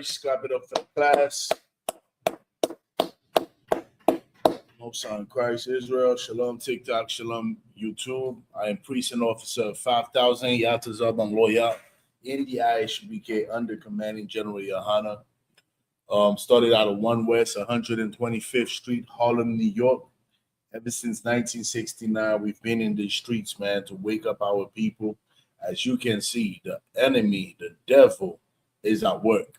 Christ. Clap it up for the class. Most in Christ, Israel. Shalom, TikTok. Shalom, YouTube. I am priest and officer 5000. Yatazar, I'm lawyer in the ISUPK under commanding General Yohana. Started out of 1 West, 125th Street, Harlem, New York. Ever since 1969, we've been in the streets, man, to wake up our people. As you can see, the enemy, the devil, is at work.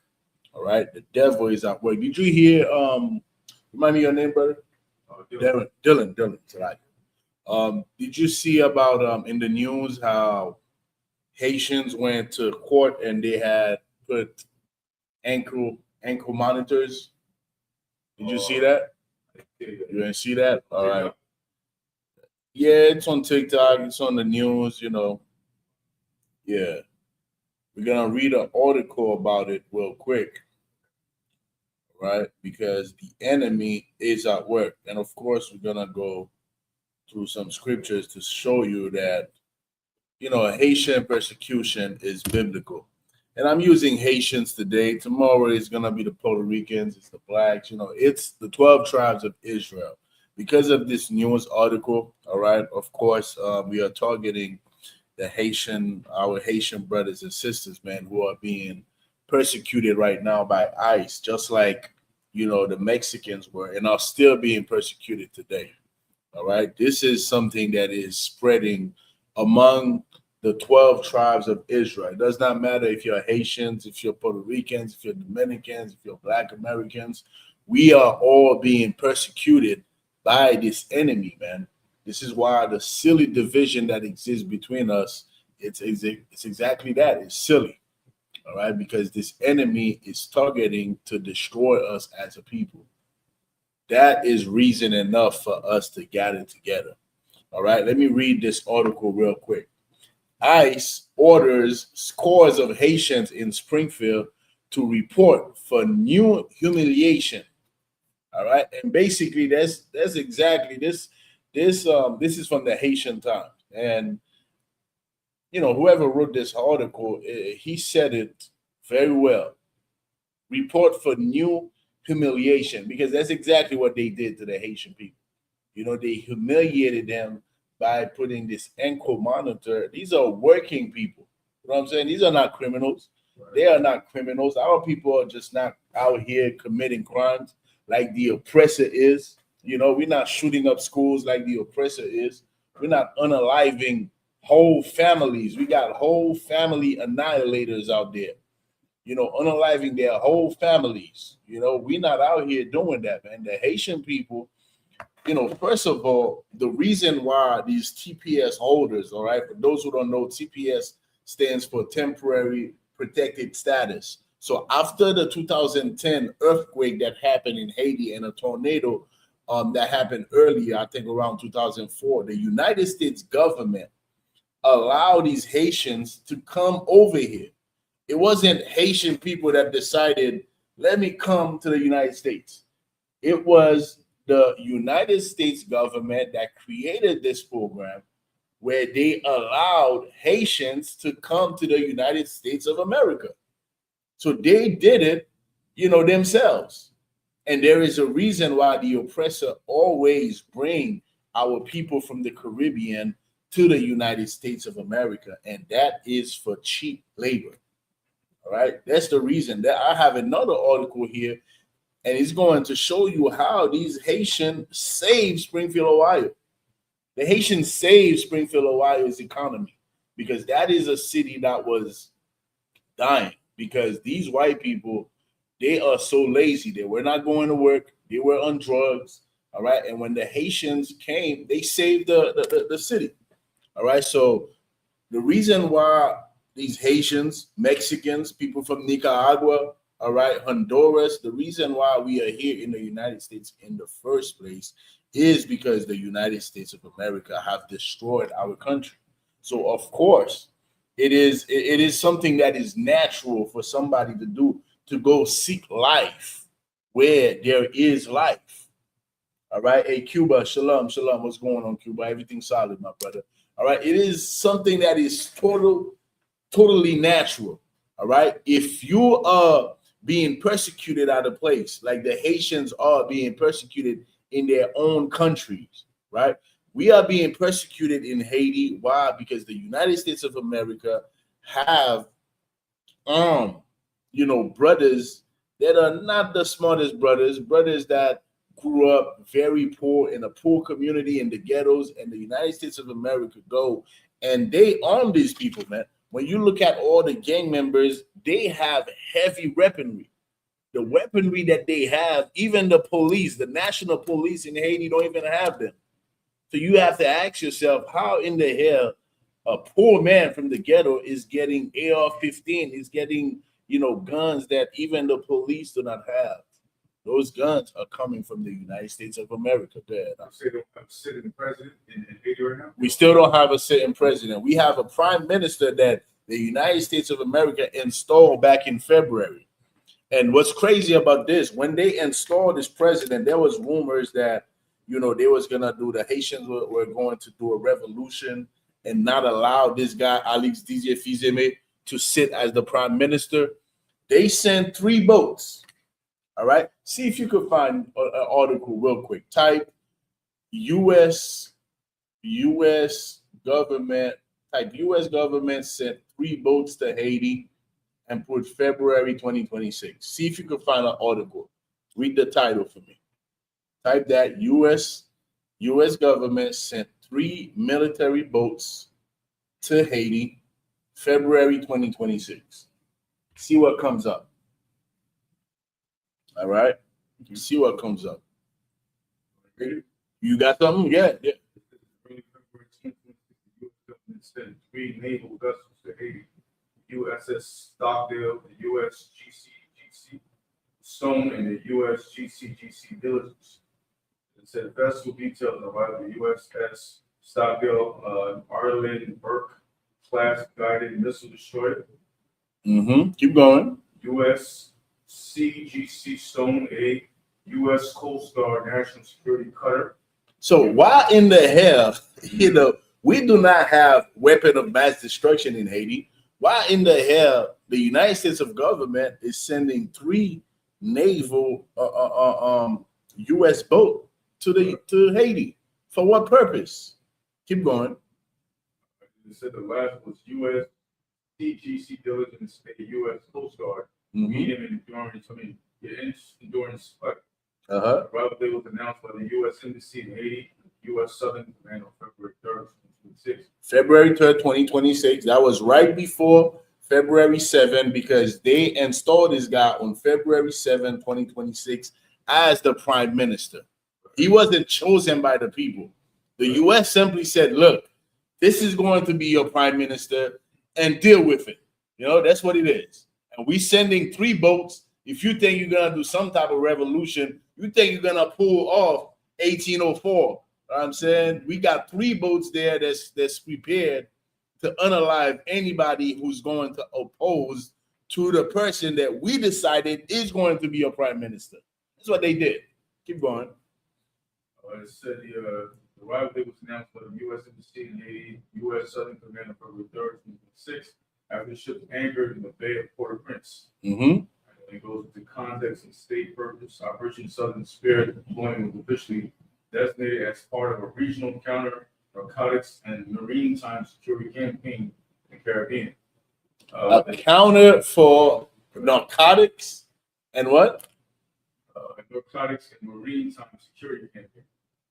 All right, the devil is at work. Did you hear? Remind me your name, brother. Dylan. Right. Did you see about in the news how Haitians went to court and they had put ankle monitors? Did you see that? You didn't see that? All right. Yeah, it's on TikTok. It's on the news. Yeah. We're gonna read an article about it real quick, right? Because the enemy is at work, and of course, we're gonna go through some scriptures to show you that Haitian persecution is biblical. And I'm using Haitians today. Tomorrow is gonna be the Puerto Ricans, it's the blacks. It's the 12 tribes of Israel. Because of this news article, all right. Of course, we are targeting our Haitian brothers and sisters, man, who are being persecuted right now by ICE, just like the Mexicans were and are still being persecuted today. All right, this is something that is spreading among the 12 tribes of Israel. It does not matter if you're Haitians, if you're Puerto Ricans, if you're Dominicans, if you're Black Americans. We are all being persecuted by this enemy, man. This is why the silly division that exists between us, it's exactly that. It's silly, all right? Because this enemy is targeting to destroy us as a people. That is reason enough for us to gather together, all right? Let me read this article real quick. ICE orders scores of Haitians in Springfield to report for new humiliation, all right? And basically, that's exactly this. This is from the Haitian Times, and whoever wrote this article, he said it very well. Report for new humiliation, because that's exactly what they did to the Haitian people. They humiliated them by putting this ankle monitor. These are working people. You know what I'm saying? These are not criminals. Right. They are not criminals. Our people are just not out here committing crimes like the oppressor is. We're not shooting up schools like the oppressor is. We're not unaliving whole families. We got whole family annihilators out there, unaliving their whole families. We're not out here doing that, man. The Haitian people, first of all, the reason why these TPS holders, all right, for those who don't know, TPS stands for Temporary Protected Status. So after the 2010 earthquake that happened in Haiti and a tornado that happened earlier, I think around 2004, the United States government allowed these Haitians to come over here. It wasn't Haitian people that decided, let me come to the United States. It was the United States government that created this program where they allowed Haitians to come to the United States of America. So they did it, themselves. And there is a reason why the oppressor always bring our people from the Caribbean to the United States of America, and that is for cheap labor. All right, that's the reason. That I have another article here, and it's going to show you how these Haitians saved Springfield, Ohio. The Haitians saved Springfield, Ohio's economy, because that is a city that was dying because these white people, they are so lazy. They were not going to work. They were on drugs. All right. And when the Haitians came, they saved the city. All right. So the reason why these Haitians, Mexicans, people from Nicaragua, all right, Honduras, the reason why we are here in the United States in the first place is because the United States of America have destroyed our country. So, of course, it is something that is natural for somebody to do, to go seek life where there is life. All right. Hey, Cuba, shalom. What's going on, Cuba? Everything solid, my brother. All right. It is something that is totally natural. All right. If you are being persecuted out of place, like the Haitians are being persecuted in their own countries, right? We are being persecuted in Haiti. Why? Because the United States of America have, brothers that are not the smartest brothers that grew up very poor in a poor community in the ghettos, and the United States of America go and they arm these people, man. When you look at all the gang members, they have heavy weaponry. The weaponry that they have, even the police, the national police in Haiti don't even have them. So you have to ask yourself, how in the hell a poor man from the ghetto is getting AR-15, is getting, guns that even the police do not have. Those guns are coming from the United States of America. We don't have a sitting president in Haiti right now. We still don't have a sitting president. We have a prime minister that the United States of America installed back in February. And what's crazy about this, when they installed this president, there was rumors that, they was going to do, the Haitians were going to do a revolution and not allow this guy, Alex Didier Fizeme, to sit as the prime minister. They sent 3 boats. All right. See if you could find an article real quick. Type U.S. government. Type U.S. government sent 3 boats to Haiti and put February 2026. See if you could find an article. Read the title for me. Type that U.S. government sent 3 military boats to Haiti, February 2026. See what comes up. All right. You see what comes up. You got something? Yeah. February 10th, the U.S. government sent 3 naval vessels to Haiti: USS Stockdale, the USGC Stone, and the USGC Diligence. It said vessel details about the USS Stockdale, Arlen Burke class guided missile destroyer. Keep going. USCGC Stone, a U.S. Coast Guard national security cutter. So why in the hell, we do not have weapon of mass destruction in Haiti? Why in the hell the United States of government is sending 3 naval U.S. boat to Haiti? For what purpose? Keep going. It said the last was USCGC Diligence, a U.S. Coast Guard. Medium endurance fight. Probably was announced by the U.S. Embassy in Haiti, U.S. Southern Command on February 3rd, 2026. February 3rd, 2026. That was right before February 7th, because they installed this guy on February 7th, 2026 as the prime minister. He wasn't chosen by the people. The U.S. simply said, look, this is going to be your prime minister and deal with it. That's what it is. And we sending 3 boats. If you think you're gonna do some type of revolution, you think you're gonna pull off 1804. You know what I'm saying? We got 3 boats there that's prepared to unalive anybody who's going to oppose to the person that we decided is going to be a prime minister. That's what they did. Keep going. It said the arrival date was announced by the U.S. Embassy in Haiti, U.S. Southern Command on February 3rd, 2026. After the ship anchored in the Bay of Port-au-Prince. It goes into context and state purpose. Operation Southern Spirit deployment was officially designated as part of a regional counter-narcotics and maritime security campaign in the Caribbean. A counter for narcotics and what? Narcotics and maritime security campaign.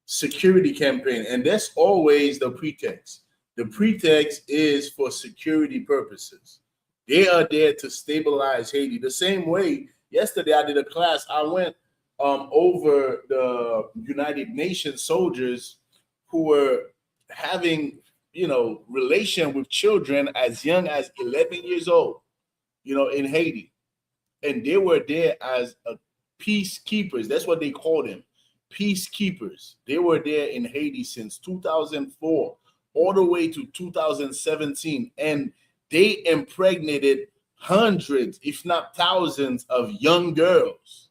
Security campaign, and that's always the pretext. The pretext is for security purposes. They are there to stabilize Haiti. The same way, yesterday I did a class. I went over the United Nations soldiers who were having, relation with children as young as 11 years old, in Haiti. And they were there as peacekeepers. That's what they called them, peacekeepers. They were there in Haiti since 2004. All the way to 2017, and they impregnated hundreds, if not thousands, of young girls.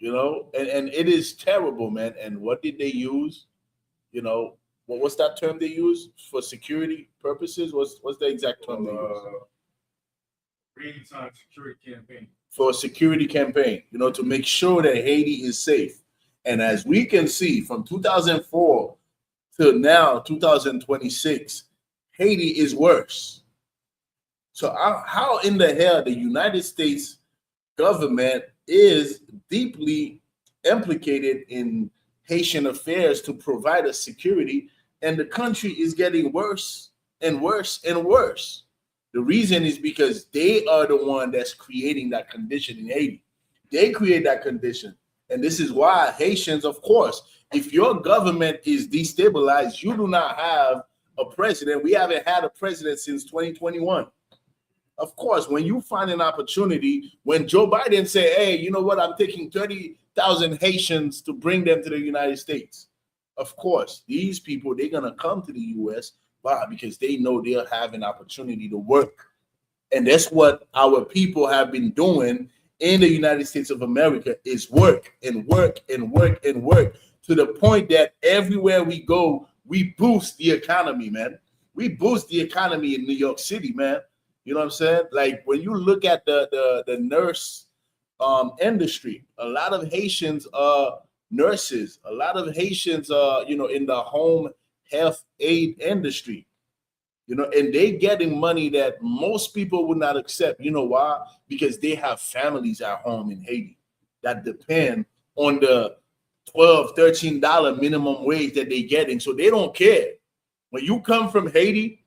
And it is terrible, man. And what did they use? What's that term they use for security purposes? What's the exact term they use? Green time security campaign. For a security campaign, to make sure that Haiti is safe. And as we can see, from 2004 to now, 2026, Haiti is worse. So how in the hell the United States government is deeply implicated in Haitian affairs to provide us security, and the country is getting worse and worse and worse? The reason is because they are the one that's creating that condition in Haiti. They create that condition. And this is why Haitians, of course, if your government is destabilized, you do not have a president. We haven't had a president since 2021. Of course, when you find an opportunity, when Joe Biden say, hey, you know what, I'm taking 30,000 Haitians to bring them to the United States. Of course, these people, they're going to come to the U.S. Why? Because they know they'll have an opportunity to work. And that's what our people have been doing in the United States of America, is work and work and work and work, to the point that everywhere we go, we boost the economy, man. We boost the economy in New York City, man. You know what I'm saying? Like when you look at the nurse industry, a lot of Haitians are nurses. A lot of Haitians are, in the home health aid industry, and they getting money that most people would not accept. You know why? Because they have families at home in Haiti that depend on the $12, $13 minimum wage that they're getting. So they don't care. When you come from Haiti,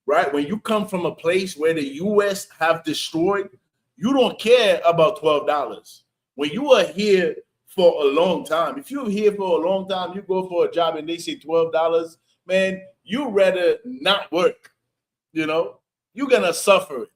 right? When you come from a place where the U.S. have destroyed, you don't care about $12. When you are here for a long time, if you're here for a long time, you go for a job and they say $12, man, you rather not work. You're gonna suffer.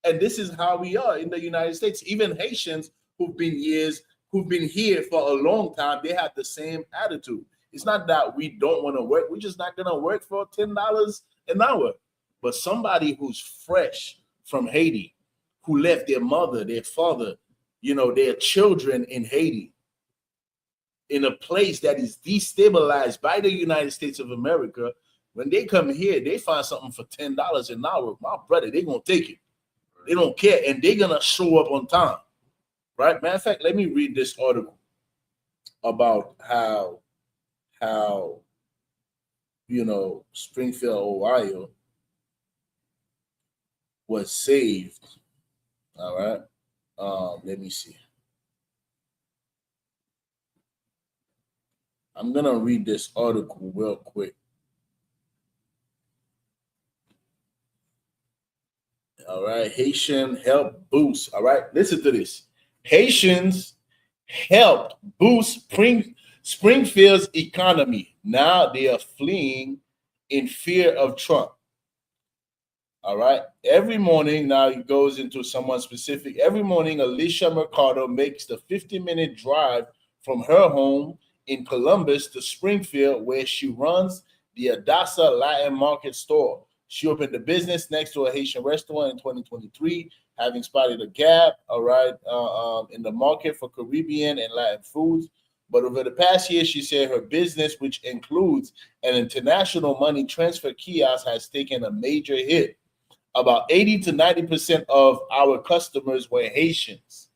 And this is how we are in the United States. Even Haitians who've been here for a long time, they have the same attitude. It's not that we don't want to work. We're just not gonna work for $10 an hour. But somebody who's fresh from Haiti, who left their mother, their father, their children in Haiti, in a place that is destabilized by the United States of America, when they come here, they find something for $10 an hour. My brother, they're going to take it. They don't care, and they're going to show up on time, right? Matter of fact, let me read this article about how Springfield, Ohio was saved. All right. Let me see. I'm going to read this article real quick. All right. Haitian help boost. All right. Listen to this. Haitians helped boost Springfield's economy. Now they are fleeing in fear of Trump. All right. Every morning, now it goes into someone specific. Every morning, Alicia Mercado makes the 50-minute drive from her home in Columbus to Springfield, where she runs the Yatazar Latin Market store. She opened the business next to a Haitian restaurant in 2023, having spotted a gap, all right, in the market for Caribbean and Latin foods. But over the past year, she said her business, which includes an international money transfer kiosk, has taken a major hit. About 80 to 90% of our customers were Haitians.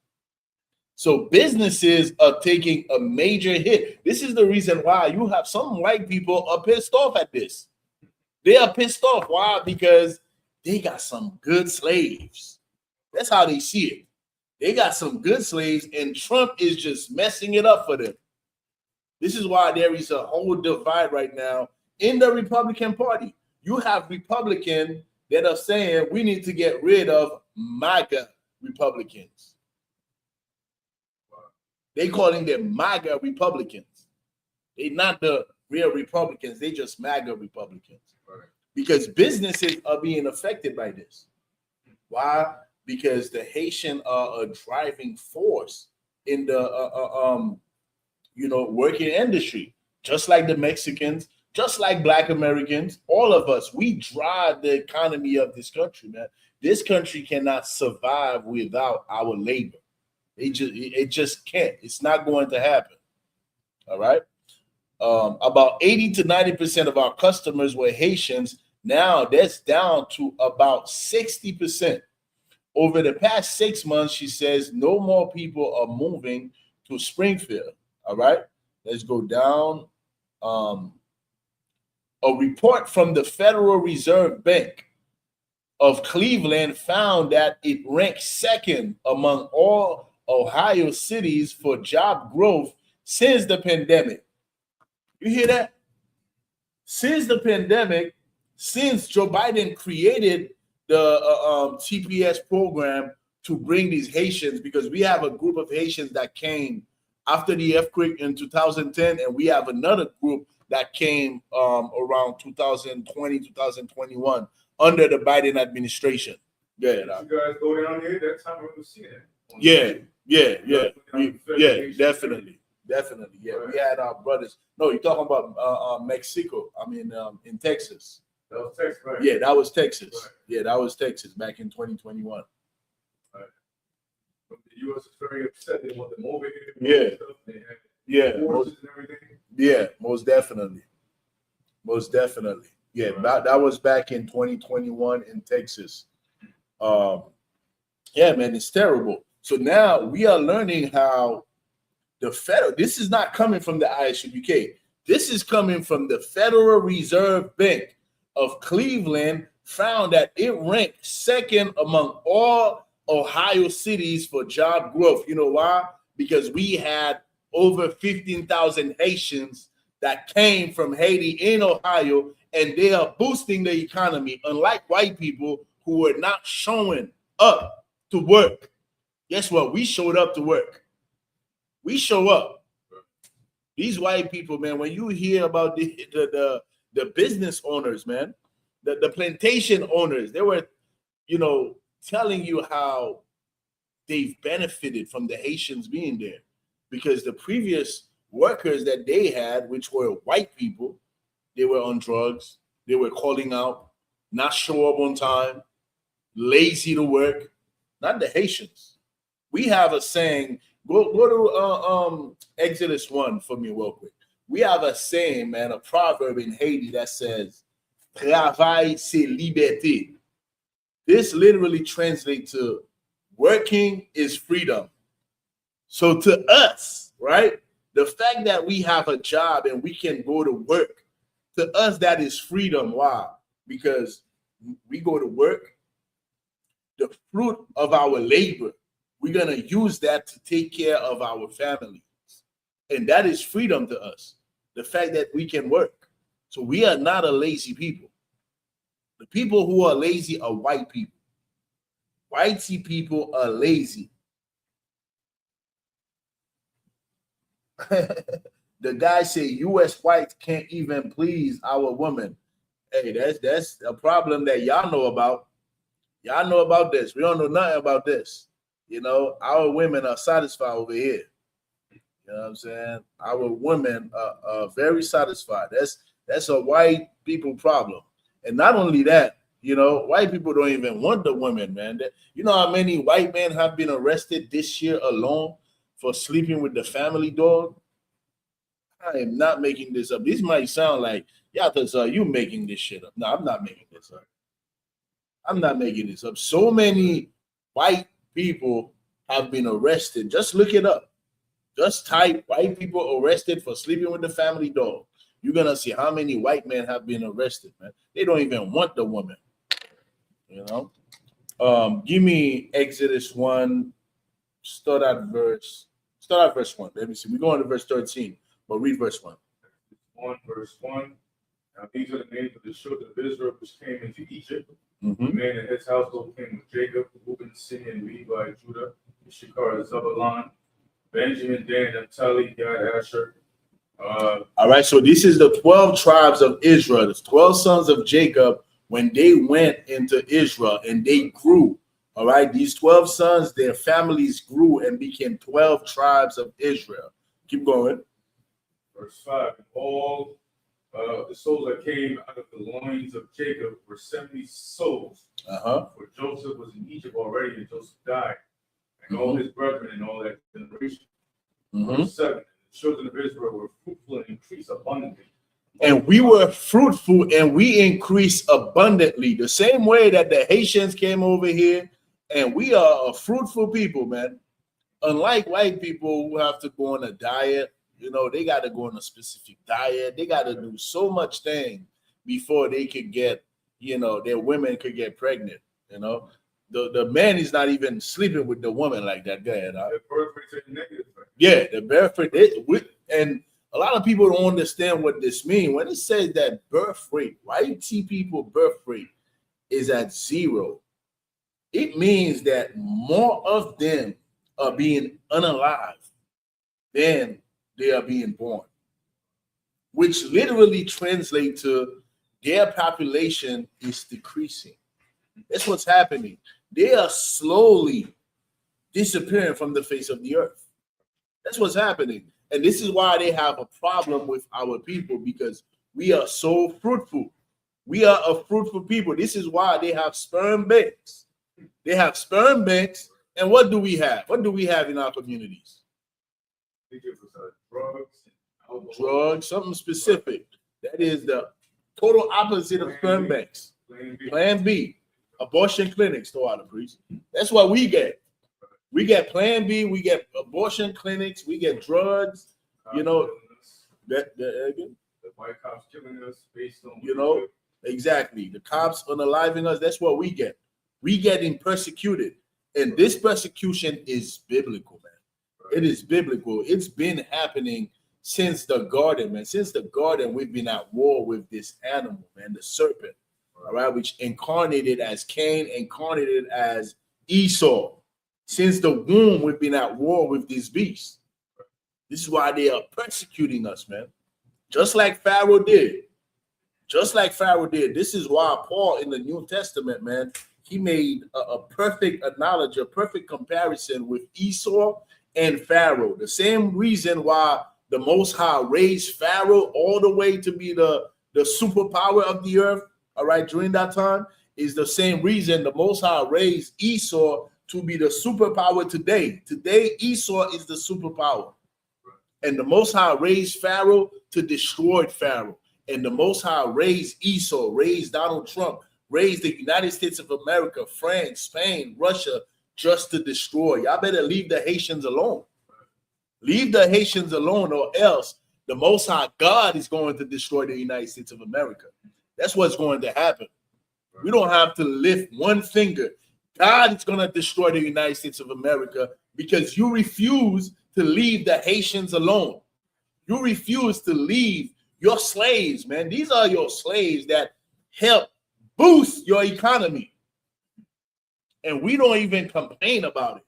So businesses are taking a major hit. This is the reason why you have some white people are pissed off at this. They are pissed off. Why? Because they got some good slaves. That's how they see it. They got some good slaves, and Trump is just messing it up for them. This is why there is a whole divide right now in the Republican Party. You have Republicans that are saying we need to get rid of MAGA Republicans. They calling them MAGA Republicans. They're not the real Republicans. They just MAGA Republicans. Right. Because businesses are being affected by this. Why? Because the Haitian are a driving force in the working industry, just like the Mexicans, just like Black Americans. All of us, we drive the economy of this country, man. This country cannot survive without our labor. It just can't. It's not going to happen. All right. About 80 to 90% of our customers were Haitians. Now that's down to about 60%. Over the past 6 months, she says no more people are moving to Springfield. All right, let's go down. A report from the Federal Reserve Bank of Cleveland found that it ranks second among all Ohio cities for job growth since the pandemic. You hear that? Since the pandemic, since Joe Biden created the TPS program to bring these Haitians, because we have a group of Haitians that came after the earthquake in 2010, and we have another group that came around 2020, 2021 under the Biden administration. Yeah, you guys go down there. That's how I remember seeing it. Yeah, definitely. Yeah, right. We had our brothers. No, you're talking about Mexico. I mean, in Texas. That was Texas, right? Yeah, that was Texas. Right. Yeah, that was Texas back in 2021. Right. But the U.S. is very upset. They want them over here. Yeah. Yeah. Forces and everything. Yeah, most definitely. Yeah, that was back in 2021 in Texas. Yeah, man, it's terrible. So now we are learning how the federal. This is not coming from the ISUPK. This is coming from the Federal Reserve Bank of Cleveland. Found that it ranked second among all Ohio cities for job growth. You know why? Because we had over 15,000 Haitians that came from Haiti in Ohio, and they are boosting the economy, unlike white people who were not showing up to work. Guess what? We showed up to work. We show up. These white people, man, when you hear about the business owners, man, the plantation owners, they were, telling you how they've benefited from the Haitians being there, because the previous workers that they had, which were white people, they were on drugs, they were calling out, not show up on time, lazy to work. Not the Haitians. We have a saying. Go to Exodus 1 for me real quick. We have a saying, man, a proverb in Haiti that says, "Travail c'est liberté." This literally translates to working is freedom. So to us, right, the fact that we have a job and we can go to work, to us that is freedom. Why? Because we go to work, the fruit of our labor, we're going to use that to take care of our families. And that is freedom to us, the fact that we can work. So we are not a lazy people. The people who are lazy are white people. Whitey people are lazy. The guy say U.S. whites can't even please our women. Hey, that's a problem that y'all know about. Y'all know about this. We don't know nothing about this. Our women are satisfied over here. You know what I'm saying? Our women are very satisfied. That's a white people problem. And not only that, white people don't even want the women, man. You know how many white men have been arrested this year alone for sleeping with the family dog? I am not making this up. This might sound like, Yatazar, you making this shit up. No, I'm not making this up. I'm not making this up. So many white people have been arrested. Just look it up. Just type white people arrested for sleeping with the family dog. You're going to see how many white men have been arrested, man. They don't even want the woman. Give me Exodus 1. Start at verse 1. Let me see. We're going to verse 13, but read verse 1. 1 verse 1. Now these are the names of the children of Israel which came into Egypt. Mm-hmm. The man and his household came with Jacob, Reuben, Simeon, Levi, Judah, Issachar, Zebulun, Benjamin, Dan, Naphtali, Gad, Asher. All right, so this is the 12 tribes of Israel, the 12 sons of Jacob, when they went into Israel and they grew. All right, these 12 sons, their families grew and became 12 tribes of Israel. Keep going. Verse 5. All the souls that came out of the loins of Jacob were 70 souls. For Joseph was in Egypt already, and Joseph died, and all his brethren and all that generation. Verse 7. The children of Israel were fruitful and increased abundantly. And we were fruitful and we increased abundantly. The same way that the Haitians came over here And we are a fruitful people, man. Unlike white people who have to go on a diet, they got to go on a specific diet. They got to do so much thing before they could get, their women could get pregnant. The man is not even sleeping with the woman like that. Go ahead. The birth rate is negative. Yeah, the birth rate. And a lot of people don't understand what this means. When it says that birth rate, white people birth rate is at 0, it means that more of them are being unalive than they are being born, which literally translates to their population is decreasing. That's what's happening. They are slowly disappearing from the face of the earth. That's what's happening. And this is why they have a problem with our people, because we are so fruitful. We are a fruitful people. This is why they have sperm banks. They have sperm banks. And what do we have? What do we have in our communities? They give us drugs, alcohol. Drugs, something specific. That is the total opposite of sperm banks. Plan B. Abortion clinics, throw out a priest. That's what we get. We get Plan B, we get abortion clinics, we get drugs, that again. The white cops killing us based on exactly. The cops unaliving us. That's what we get. We getting persecuted. And this persecution is biblical, man. Right. It is biblical. It's been happening since the garden, man. Since the garden, we've been at war with this animal, man, the serpent, all right, which incarnated as Cain, incarnated as Esau. Since the womb, we've been at war with these beasts. This is why they are persecuting us, man. Just like Pharaoh did. Just like Pharaoh did. This is why Paul in the New Testament, man, he made a perfect analogy, a perfect comparison with Esau and Pharaoh. The same reason why the Most High raised Pharaoh all the way to be the superpower of the earth, all right, during that time, is the same reason the Most High raised Esau to be the superpower today. Today, Esau is the superpower. And the Most High raised Pharaoh to destroy Pharaoh. And the Most High raised Esau, raised Donald Trump, raised the United States of America, France, Spain, Russia, just to destroy. Y'all better leave the Haitians alone. Leave the Haitians alone, or else the Most High God is going to destroy the United States of America. That's what's going to happen. We don't have to lift one finger. God is going to destroy the United States of America because you refuse to leave the Haitians alone. You refuse to leave your slaves, man. These are your slaves that help boost your economy. And we don't even complain about it.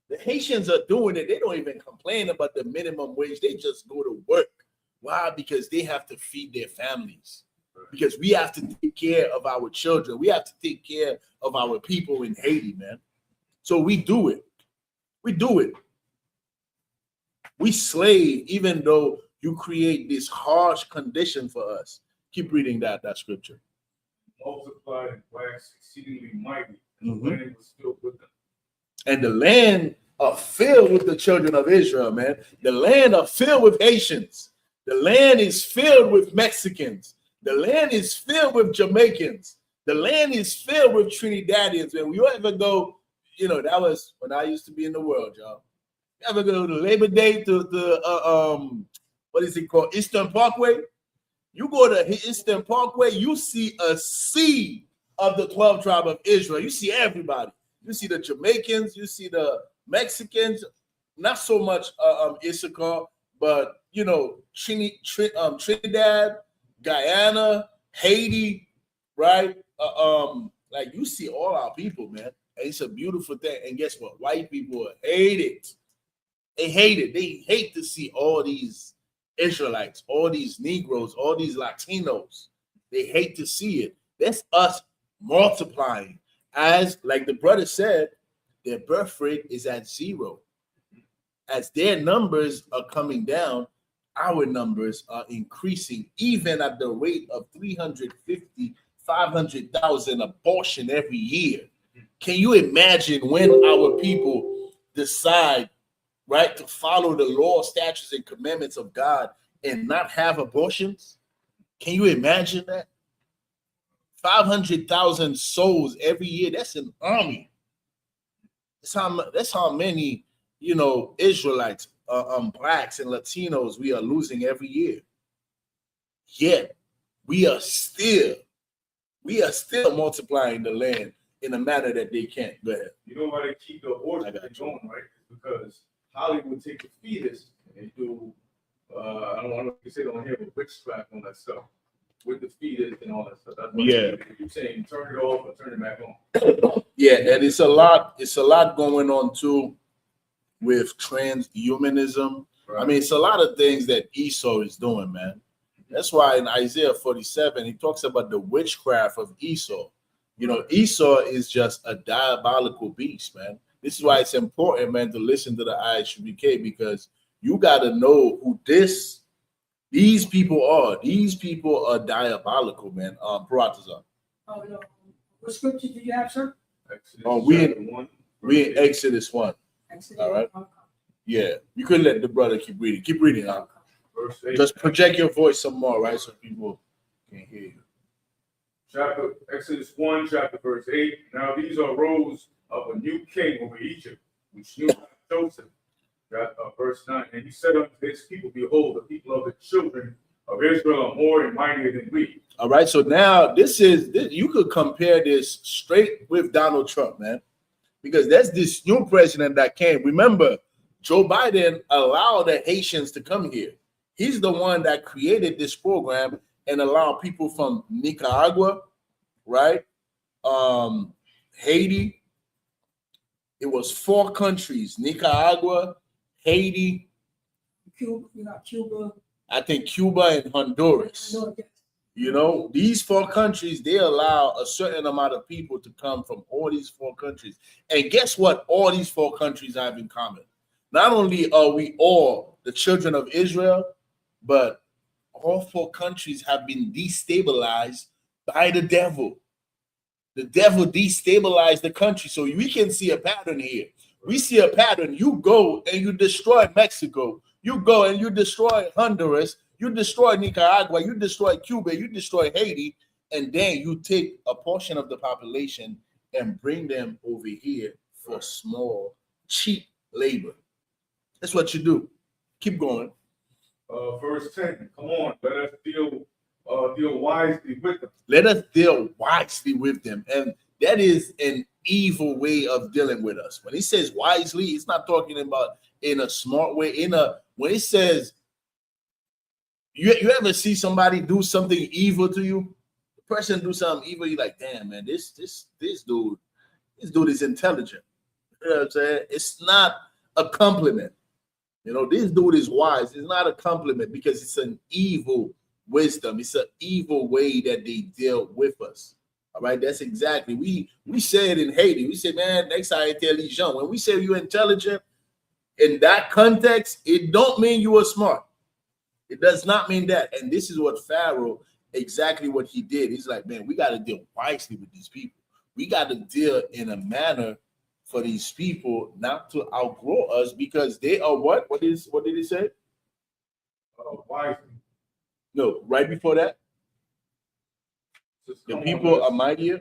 The Haitians are doing it. They don't even complain about the minimum wage. They just go to work. Why? Because they have to feed their families. Because we have to take care of our children. We have to take care of our people in Haiti, man. So we do it. We do it. We slave, even though you create this harsh condition for us. Keep reading that scripture. Multiplied and waxed exceedingly mighty, and the land was filled with them. And the land are filled with the children of Israel, man. The land are filled with Haitians. The land is filled with Mexicans. The land is filled with Jamaicans. The land is filled with Trinidadians. When you ever go, that was when I used to be in the world, y'all. You ever go to Labor Day to the what is it called? Eastern Parkway? You go to Eastern Parkway, you see a sea of the 12 tribe of Israel. You see everybody. You see the Jamaicans, you see the Mexicans, not so much Issachar, but Trinidad, Guyana, Haiti, right? Like you see all our people, man. And it's a beautiful thing. And guess what? White people hate it. They hate it. They hate to see all these Israelites, all these Negroes, all these Latinos. They hate to see it. That's us multiplying. As like the brother said, their birth rate is at 0. As their numbers are coming down, our numbers are increasing, even at the rate of 350, 500,000 abortion every year. Can you imagine when our people decide, right, to follow the law, statutes, and commandments of God and not have abortions? Can you imagine that? 500,000 souls every year. That's an army. That's how many, Israelites, blacks and Latinos we are losing every year. Yet we are still multiplying the land in a manner that they can't. Go ahead. You know why they keep the abortion going, right? It's because Hollywood take the fetus and do, I don't want to say it on here, but witchcraft on that stuff with the fetus and all that stuff. That's what you're saying, turn it off or turn it back on. Yeah, and it's a lot going on too with transhumanism. Right. I mean, it's a lot of things that Esau is doing, man. That's why in Isaiah 47, he talks about the witchcraft of Esau. Esau is just a diabolical beast, man. This is why it's important, man, to listen to the ISUPK, because you got to know who these people are. These people are diabolical, man. Yatazar. Oh, no. What scripture do you have, sir? We in Exodus 1. Exodus. All right. Yeah, you could let the brother keep reading. Keep reading, huh? Just project your voice some more, right, so people can hear you. Exodus 1, chapter verse 8. Now these are rows of a new king over Egypt, which knew Joseph. Verse 9. And he said unto his people, behold, the people of the children of Israel are more and mightier than we. All right, so now this you could compare this straight with Donald Trump, man, because that's this new president that came. Remember, Joe Biden allowed the Haitians to come here. He's the one that created this program and allowed people from Nicaragua, right? Haiti. It was 4 countries: Nicaragua, Haiti, Cuba. I think Cuba and Honduras. These 4 countries, they allow a certain amount of people to come from all these 4 countries. And guess what? All these 4 countries have in common. Not only are we all the children of Israel, but all 4 countries have been destabilized by the devil. The devil destabilized the country. So we can see a pattern here. We see a pattern. You go and you destroy Mexico. You go and you destroy Honduras. You destroy Nicaragua. You destroy Cuba. You destroy Haiti. And then you take a portion of the population and bring them over here for small, cheap labor. That's what you do. Keep going. Verse 10. Come on, let us deal wisely with them. Let us deal wisely with them. And that is an evil way of dealing with us. When he says wisely, it's not talking about in a smart way. When it says, you ever see somebody do something evil to you? The person do something evil, you're like, damn, man, this dude is intelligent. You know what I'm saying? It's not a compliment. This dude is wise. It's not a compliment because it's an evil wisdom. It's an evil way that they deal with us. All right, that's exactly. We say it in Haiti. We say, man, next time I tell these young. When we say you're intelligent, in that context, it don't mean you are smart. It does not mean that. And this is what Pharaoh, exactly what he did. He's like, man, we got to deal wisely with these people. We got to deal in a manner for these people not to outgrow us, because they are what? What did he say? Wisely. No, right before that. The people are mightier.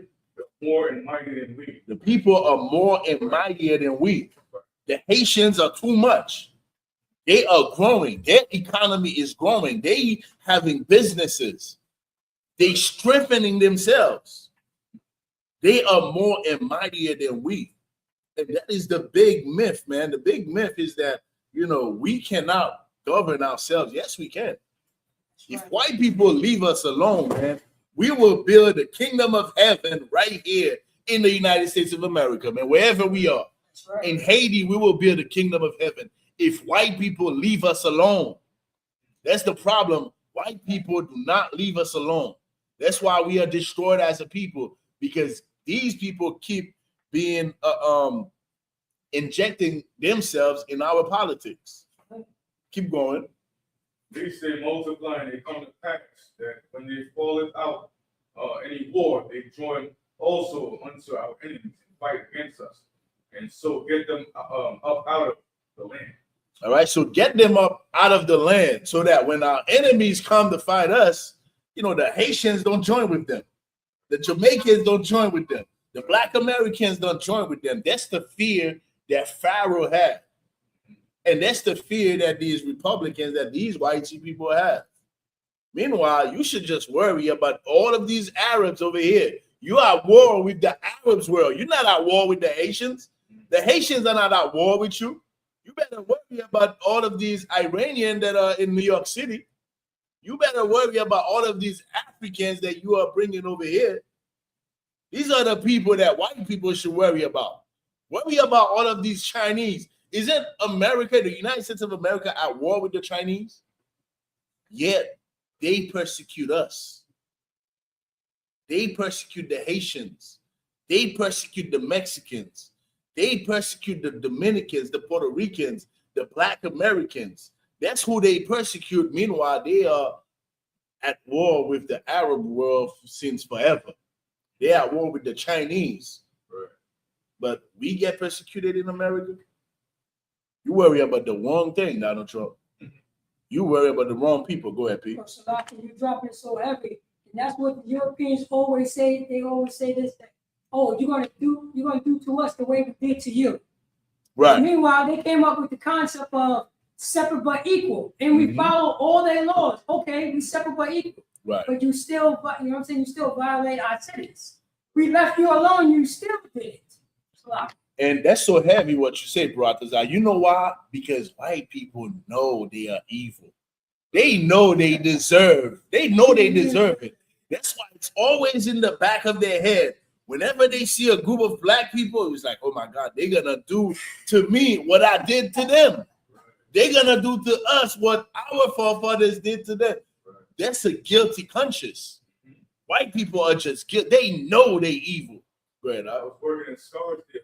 More and mightier than we. The people are more and mightier than we. The Haitians are too much. They are growing. Their economy is growing. They having businesses. They strengthening themselves. They are more and mightier than we. And that is the big myth, man. The big myth is that, we cannot govern ourselves. Yes, we can. If white people leave us alone, man, we will build the kingdom of heaven right here in the United States of America, man, wherever we are. Right. In Haiti, we will build the kingdom of heaven if white people leave us alone. That's the problem. White people do not leave us alone. That's why we are destroyed as a people, because these people keep being injecting themselves in our politics. Keep going. They say multiplying, they come to pass that when they fall out any war, they join also unto our enemies and fight against us, and so get them up out of the land. All right, so get them up out of the land so that when our enemies come to fight us, the Haitians don't join with them. The Jamaicans don't join with them. The Black Americans don't join with them. That's the fear that Pharaoh had. And that's the fear that these Republicans, that these white people have. Meanwhile, you should just worry about all of these Arabs over here. You are at war with the Arabs world. You're not at war with the Haitians. The Haitians are not at war with you. You better worry about all of these Iranians that are in New York City. You better worry about all of these Africans that you are bringing over here. These are the people that white people should worry about. Worry about all of these Chinese. Isn't America, the United States of America, at war with the Chinese? Yet they persecute us. They persecute the Haitians. They persecute the Mexicans. They persecute the Dominicans, the Puerto Ricans, the Black Americans. That's who they persecute. Meanwhile, they are at war with the Arab world since forever. They're at war with the Chinese. Right. But we get persecuted in America. You worry about the wrong thing, Donald Trump. You worry about the wrong people. Go ahead, Pete. So, you drop it so heavy. And that's what the Europeans always say. They always say this, that, oh, you're gonna do to us the way we did to you. Right. And meanwhile, they came up with the concept of separate but equal. And we follow all their laws. Okay, we separate but equal. Right. But you still, you know what I'm saying, you still violate our citizens. We left you alone, you still did it. And that's so heavy what you say, Yatazar. You know why? Because white people know they are evil. They know they deserve. They know they deserve it. That's why it's always in the back of their head. Whenever they see a group of black people, it's like, oh my God, they're gonna do to me what I did to them. They're gonna do to us what our forefathers did to them. That's a guilty conscience. White people are just guilty. They know they evil. Go ahead. I was working in Scarsdale.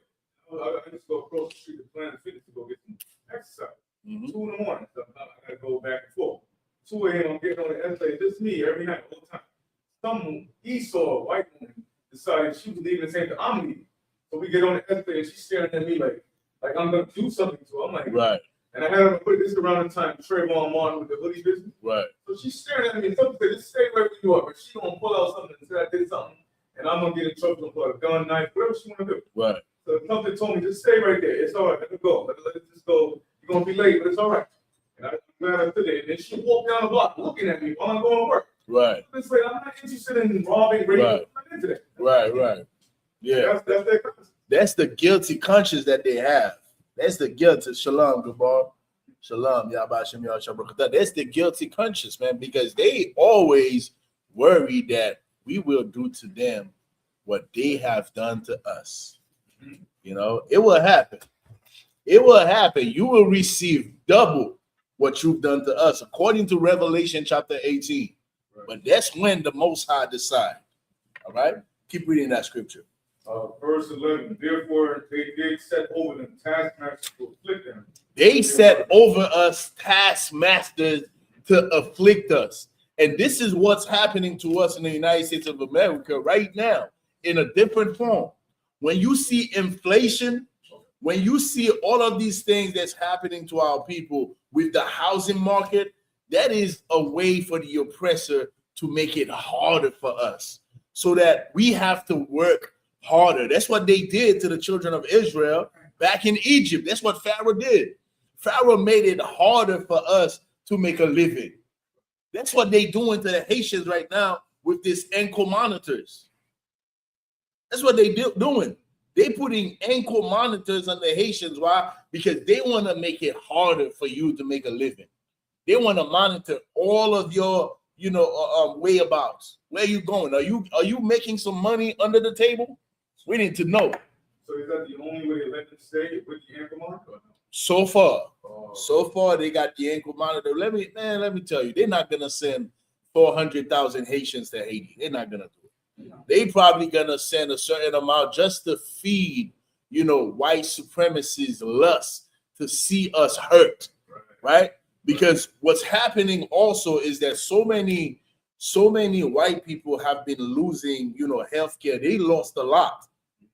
I used to go across the street to Planet Fitness to go get some exercise. 2 in the morning. So I gotta go back and forth. 2 a.m. I'm getting on the escalator. Just me every night, all the time. Some Esau, white woman, decided she was leaving the same time I'm leaving. So we get on the escalator and she's staring at me like I'm gonna do something to her. I'm like, right. And I had her put this around the time Trayvon Martin with the hoodie business. Right. So she's staring at me and something said, just stay right where you are. But she gonna pull out something and say I did something. And I'm gonna get in trouble and pull out a gun, knife, whatever she wanna do. Right. So something told me, just stay right there. It's all right. Let it go. Let it just go. You're gonna be late, but it's all right. And I'm glad I did it. And then she walked down the block looking at me while I'm going to work. Right. It's like, I'm not interested in robbing, raping. Right. I'm not into that. Right, right. Yeah. That's their conscience. That's the guilty conscience that they have. That's the guilty. Shalom, Gabar. Shalom, Yabashim Yashabrakata. That's the guilty conscience, man, because they always worry that we will do to them what they have done to us. You know, it will happen. It will happen. You will receive double what you've done to us, according to Revelation chapter 18. Right. But that's when the Most High decide. All right? Keep reading that scripture. Verse 11, therefore they did set over them taskmasters to afflict them. They set over us taskmasters to afflict us. And this is what's happening to us in the United States of America right now in a different form. When you see inflation, when you see all of these things that's happening to our people with the housing market, that is a way for the oppressor to make it harder for us so that we have to work harder. That's what they did to the children of Israel back in Egypt. That's what Pharaoh did. Pharaoh made it harder for us to make a living. That's what they're doing to the Haitians right now with these ankle monitors. That's what they doing. They putting ankle monitors on the Haitians. Why? Because they want to make it harder for you to make a living. They want to monitor all of your, whereabouts. Where you going? Are you making some money under the table? We need to know. So is that the only way they let them stay with the ankle monitor? So far, they got the ankle monitor. Let me tell you, they're not gonna send 400,000 Haitians to Haiti. They're not gonna do it. They probably gonna send a certain amount just to feed, white supremacists' lust to see us hurt, right? Because what's happening also is that so many white people have been losing, healthcare. They lost a lot,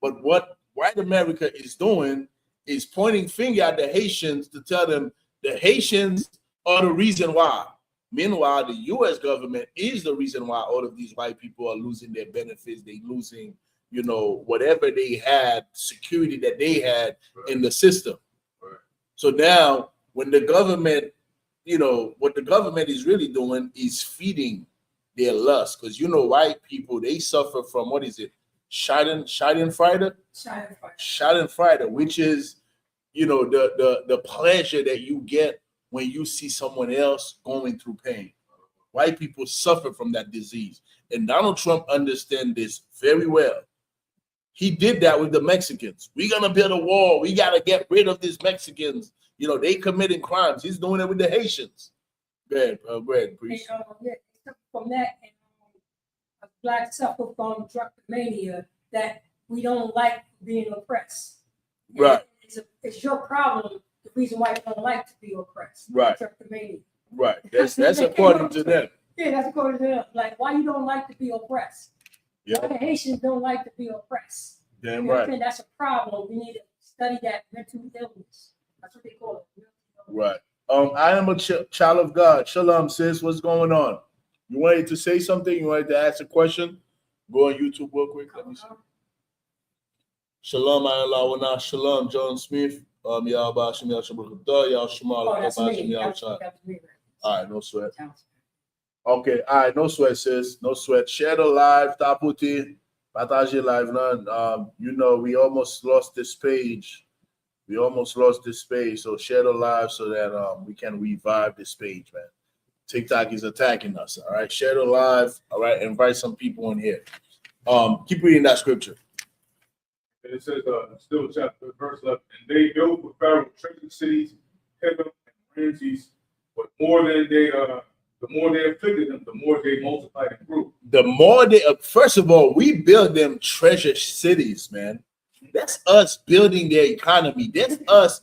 but what white America is doing is pointing finger at the Haitians to tell them the Haitians are the reason why. Meanwhile, the U.S. government is the reason why all of these white people are losing their benefits. They're losing, whatever they had, security that they had in the system. So now when the government, what the government is really doing is feeding their lust. Because white people, they suffer from, what is it? Schadenfreude, which is, the pleasure that you get when you see someone else going through pain. White people suffer from that disease. And Donald Trump understands this very well. He did that with the Mexicans. We're going to build a wall. We got to get rid of these Mexicans. They committing crimes. He's doing it with the Haitians. Go ahead, priest. From that, blacks suffer from drapetomania, that we don't like being oppressed. Right. It's your problem, the reason why you don't like to be oppressed. Right. Drapetomania. Right. That's according to them. Yeah, that's according to them. Like, why you don't like to be oppressed? Yeah. Why the Haitians don't like to be oppressed? Damn right. That's a problem. We need to study that mental illness. That's what they call it. Right. I am a child of God. Shalom, sis. What's going on? You wanted to say something? You wanted to ask a question? Go on YouTube real quick. Let me see. Shalom, Ayalawana. Shalom, John Smith. All right, no sweat. Okay, all right, no sweat, sis. No sweat. Share the live. Taputi. Partage live. None. We almost lost this page. So share the live so that we can revive this page, man. TikTok is attacking us. All right, share the live. All right, invite some people in here. Keep reading that scripture. And it says, still chapter verse 11, and they built for Pharaoh treasure cities, Hebron and Ramses, but the more they afflicted them, the more they multiplied and grew. The more they, first of all, we build them treasure cities, man. That's us building their economy. That's us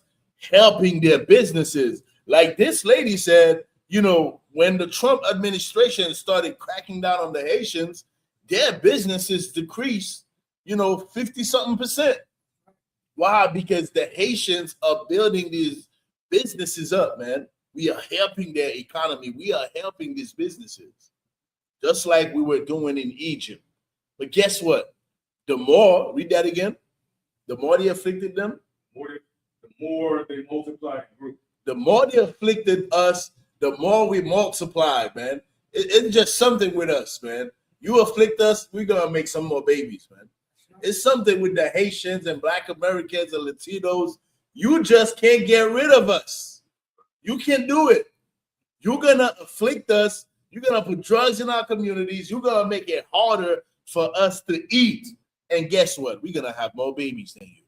helping their businesses. Like this lady said, when the Trump administration started cracking down on the Haitians, their businesses decreased, 50-something%. Why? Because the Haitians are building these businesses up, man. We are helping their economy. We are helping these businesses, just like we were doing in Egypt. But guess what? The more, read that again. The more they afflicted them, the more they multiplied and grew. The more they afflicted us, the more we multiplied, man. It's just something with us, man. You afflict us, we're going to make some more babies, man. It's something with the Haitians and Black Americans and Latinos. You just can't get rid of us. You can't do it. You're going to afflict us. You're going to put drugs in our communities. You're going to make it harder for us to eat. And guess what? We're going to have more babies than you.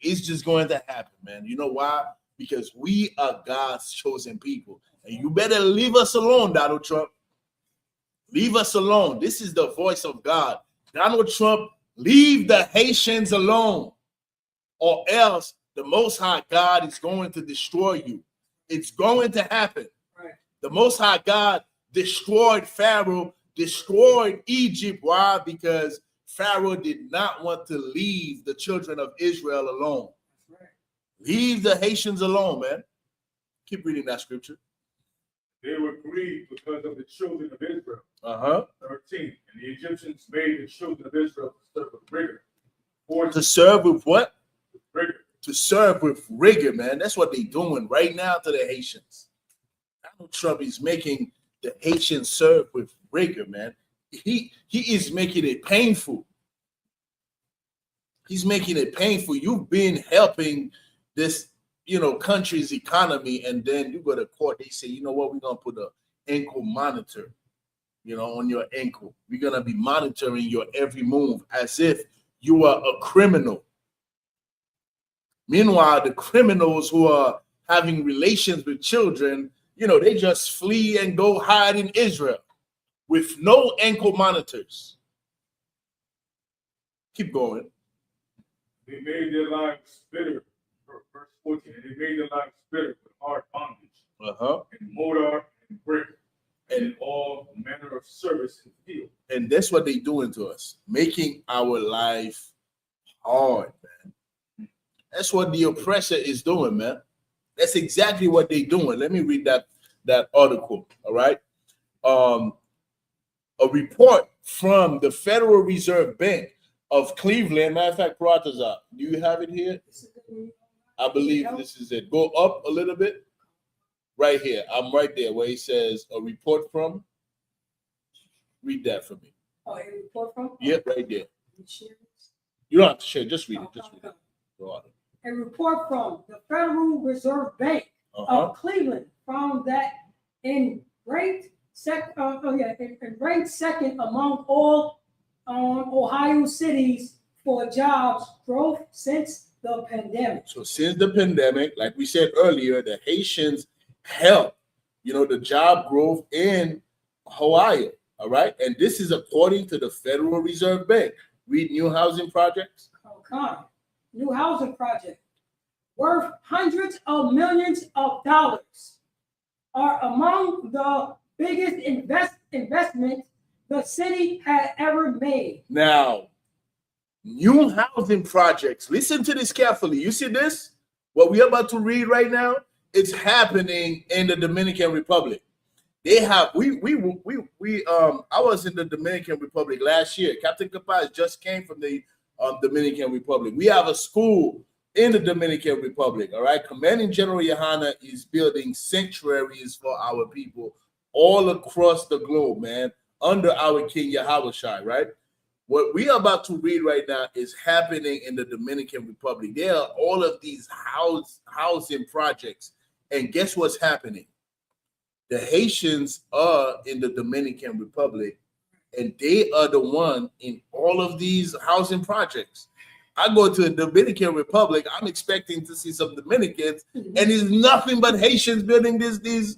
It's just going to happen, man. You know why? Because we are God's chosen people. And you better leave us alone, Donald Trump. Leave us alone. This is the voice of God. Donald Trump, leave the Haitians alone, or else the Most High God is going to destroy you. It's going to happen. Right. The Most High God destroyed Pharaoh, destroyed Egypt. Why? Because Pharaoh did not want to leave the children of Israel alone. Right. Leave the Haitians alone, man. Keep reading that scripture. They were grieved because of the children of Israel. 13. And the Egyptians made the children of Israel to serve with rigor. 14. To serve with what? With rigor. To serve with rigor, man. That's what they're doing right now to the Haitians. Donald Trump is making the Haitians serve with rigor, man. He is making it painful. He's making it painful. You've been helping this country's economy, and then you go to court, they say, you know what, we're going to put an ankle monitor, on your ankle. We're going to be monitoring your every move as if you are a criminal. Meanwhile, the criminals who are having relations with children, they just flee and go hide in Israel with no ankle monitors. Keep going. They made their lives bitter. Verse 14, and they made their lives bitter with hard bondage, and mortar and brick, and all manner of service in the field. And that's what they're doing to us, making our life hard, man. That's what the oppressor is doing, man. That's exactly what they're doing. Let me read that article, all right? A report from the Federal Reserve Bank of Cleveland. Matter of fact, Yatazar, do you have it here? I believe this is it. Go up a little bit. Right here. I'm right there where he says a report from. Read that for me. Oh, a report from? Yep, right there. You don't have to share. Just read it. Just read it. Go on. A report from the Federal Reserve Bank of Cleveland found that ranked second among all Ohio cities for jobs growth since the pandemic. So since the pandemic, like we said earlier, the Haitians help, the job growth in Ohio. All right. And this is according to the Federal Reserve Bank. Read new housing projects. Okay. New housing project worth hundreds of millions of dollars are among the biggest investment the city had ever made. Now, new housing projects. Listen to this carefully. You see this? What we're about to read right now, it's happening in the Dominican Republic. They have I was in the Dominican Republic last year. Captain Capaz just came from the Dominican Republic. We have a school in the Dominican Republic. All right, Commanding General Yohana is building sanctuaries for our people all across the globe, man, under our King Yahushua, right? What we are about to read right now is happening in the Dominican Republic. There are all of these housing projects, and guess what's happening? The Haitians are in the Dominican Republic, and they are the one in all of these housing projects. I go to the Dominican Republic, I'm expecting to see some Dominicans, and it's nothing but Haitians building these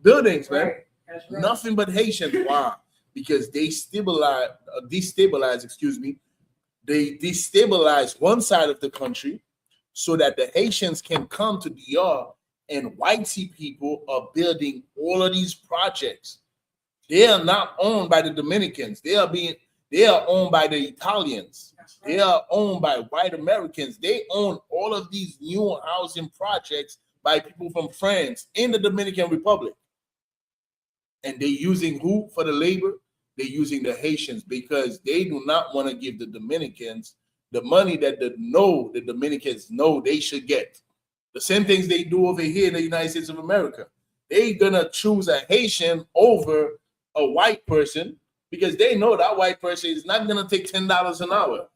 buildings, man. Right. That's right. Nothing but Haitians. Why? Because they destabilize one side of the country so that the Haitians can come to DR, and whitey people are building all of these projects. They are not owned by the Dominicans. They are owned by the Italians. Right. They are owned by white Americans. They own all of these new housing projects by people from France in the Dominican Republic. And they're using who for the labor? They're using the Haitians because they do not want to give the Dominicans the money that the Dominicans know they should get. The same things they do over here in the United States of America. They're going to choose a Haitian over a white person because they know that white person is not going to take $10 an hour.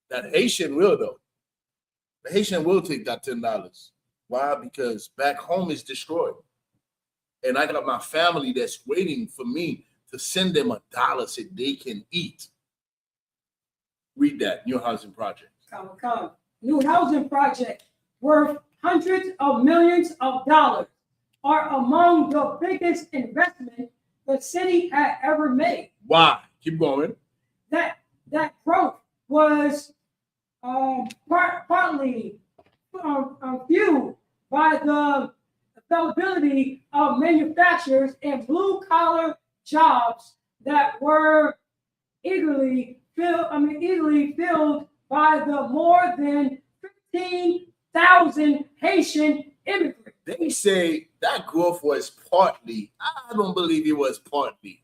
That Haitian will, though. The Haitian will take that $10. Why? Because back home is destroyed. And I got my family that's waiting for me to send them $1 so they can eat. Read that. New housing project. Come. New housing project worth hundreds of millions of dollars are among the biggest investment the city had ever made. Why? Keep going. That growth was partly fueled by the availability of manufacturers and blue-collar jobs that were eagerly filled by the more than 15,000 Haitian immigrants. They say that growth was partly. I don't believe it was partly.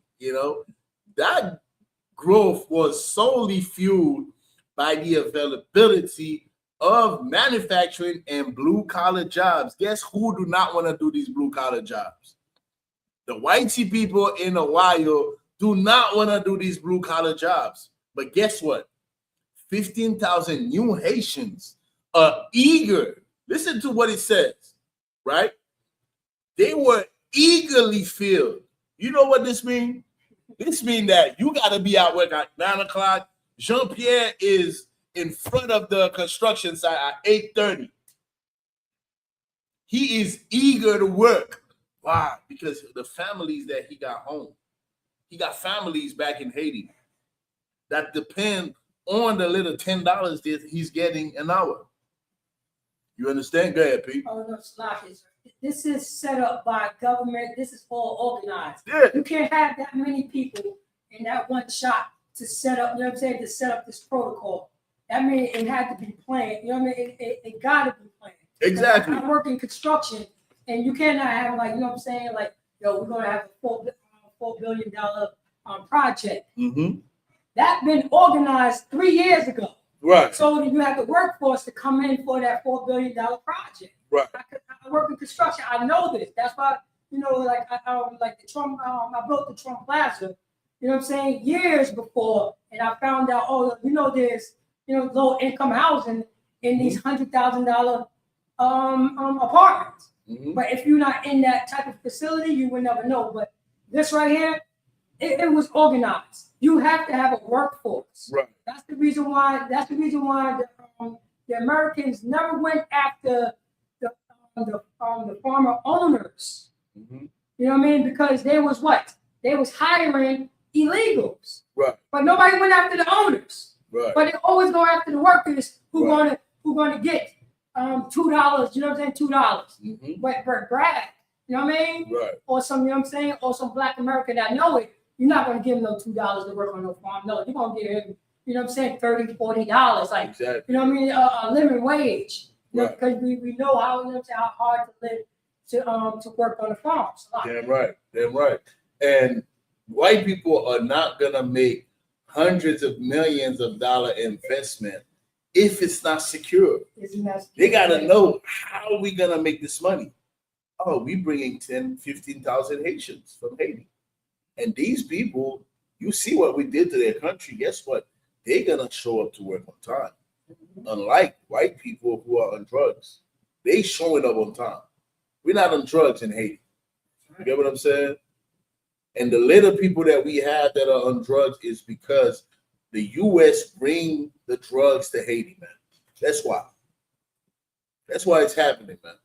That growth was solely fueled by the availability of manufacturing and blue-collar jobs. Guess who do not want to do these blue-collar jobs? The whitey people in Ohio do not want to do these blue-collar jobs. But guess what? 15,000 new Haitians are eager. Listen to what it says, right? They were eagerly filled. You know what this means? This means that you got to be at work at 9 o'clock. Jean-Pierre is in front of the construction site at 8:30. He is eager to work. Why? Because the families that he got home. He got families back in Haiti that depend on the little $10 that he's getting an hour. You understand? Go ahead, Pete. Oh, no, Slash. This is set up by government. This is all organized. Yeah. You can't have that many people in that one shot to set up, to set up this protocol. I mean, it had to be planned. It got to be planned. Exactly. I work in construction, and you cannot have we're going to have a $4 billion project. Mm-hmm. That been organized 3 years ago. Right. So you have the workforce to come in for that $4 billion project. Right. I work in construction. I know this. That's why, like the Trump, I built the Trump Plaza, you know what I'm saying, years before, and I found out, there's, low income housing in these $100,000 apartments. Mm-hmm. But if you're not in that type of facility, you will never know. But this right here, it was organized. You have to have a workforce. Right. That's the reason why. The Americans never went after the farmer owners. Mm-hmm. You know what I mean? Because they was hiring illegals. Right. But nobody went after the owners. Right. But they always go after the workers who gonna get $2. You know what I'm saying? $2. Mm-hmm. But brag. You know what I mean? Right. Or some, you know what I'm saying? Or some Black American that know it. You're not gonna give him no $2 to work on no farm. No, you're gonna give him, you know what I'm saying, $30, $40, like, exactly. You know what I mean, a living wage. Right. Because we know how, you know what I'm saying, how hard to live to work on the farms. Damn right. Damn right. And white people are not gonna make hundreds of millions of dollar investment if it's not secure. They gotta know, how are we gonna make this money? Oh, we bringing 10, 15,000 Haitians from Haiti. And these people, you see what we did to their country. Guess what? They're gonna show up to work on time. Unlike white people who are on drugs, they showing up on time. We're not on drugs in Haiti. You get what I'm saying? And the little people that we have that are on drugs is because the U.S. bring the drugs to Haiti, man. That's why. That's why it's happening, man.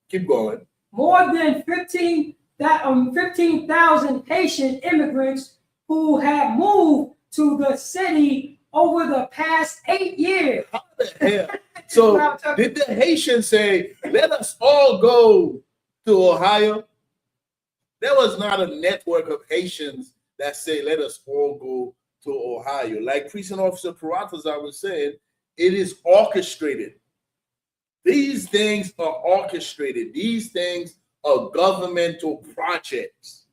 Keep going. More than 15,000 Haitian immigrants who have moved to the city over the past 8 years. How the hell? So did the Haitians say, let us all go to Ohio? There was not a network of Haitians that say, let us all go to Ohio. Like Precinct Officer Yatazar was saying, it is orchestrated. These things are orchestrated. These things are governmental projects.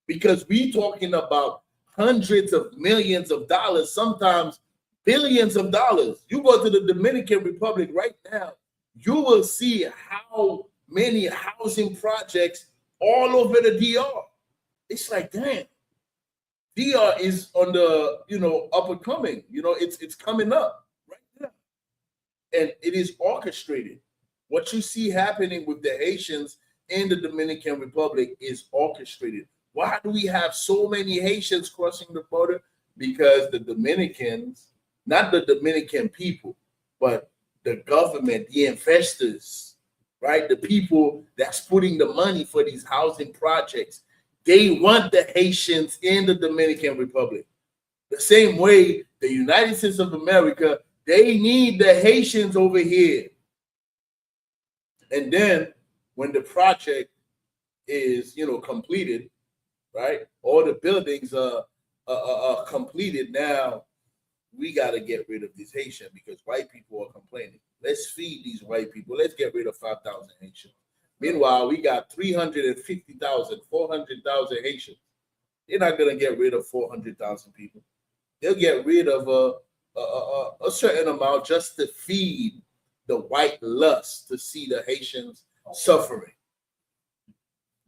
Because we talking about hundreds of millions of dollars, sometimes billions of dollars. You go to the Dominican Republic right now, you will see how many housing projects all over the DR. It's like, damn, DR is on the, up and coming. It's coming up right now. And it is orchestrated. What you see happening with the Haitians in the Dominican Republic is orchestrated. Why do we have so many Haitians crossing the border? Because the Dominicans, not the Dominican people, but the government, the investors, right? The people that's putting the money for these housing projects, they want the Haitians in the Dominican Republic. The same way the United States of America, they need the Haitians over here. And then when the project is, completed, right? All the buildings are completed. Now we got to get rid of this Haitian because white people are complaining. Let's feed these white people. Let's get rid of 5,000 Haitians. Meanwhile, we got 350,000, 400,000 Haitians. They're not going to get rid of 400,000 people. They'll get rid of a certain amount just to feed the white lust to see the Haitians suffering.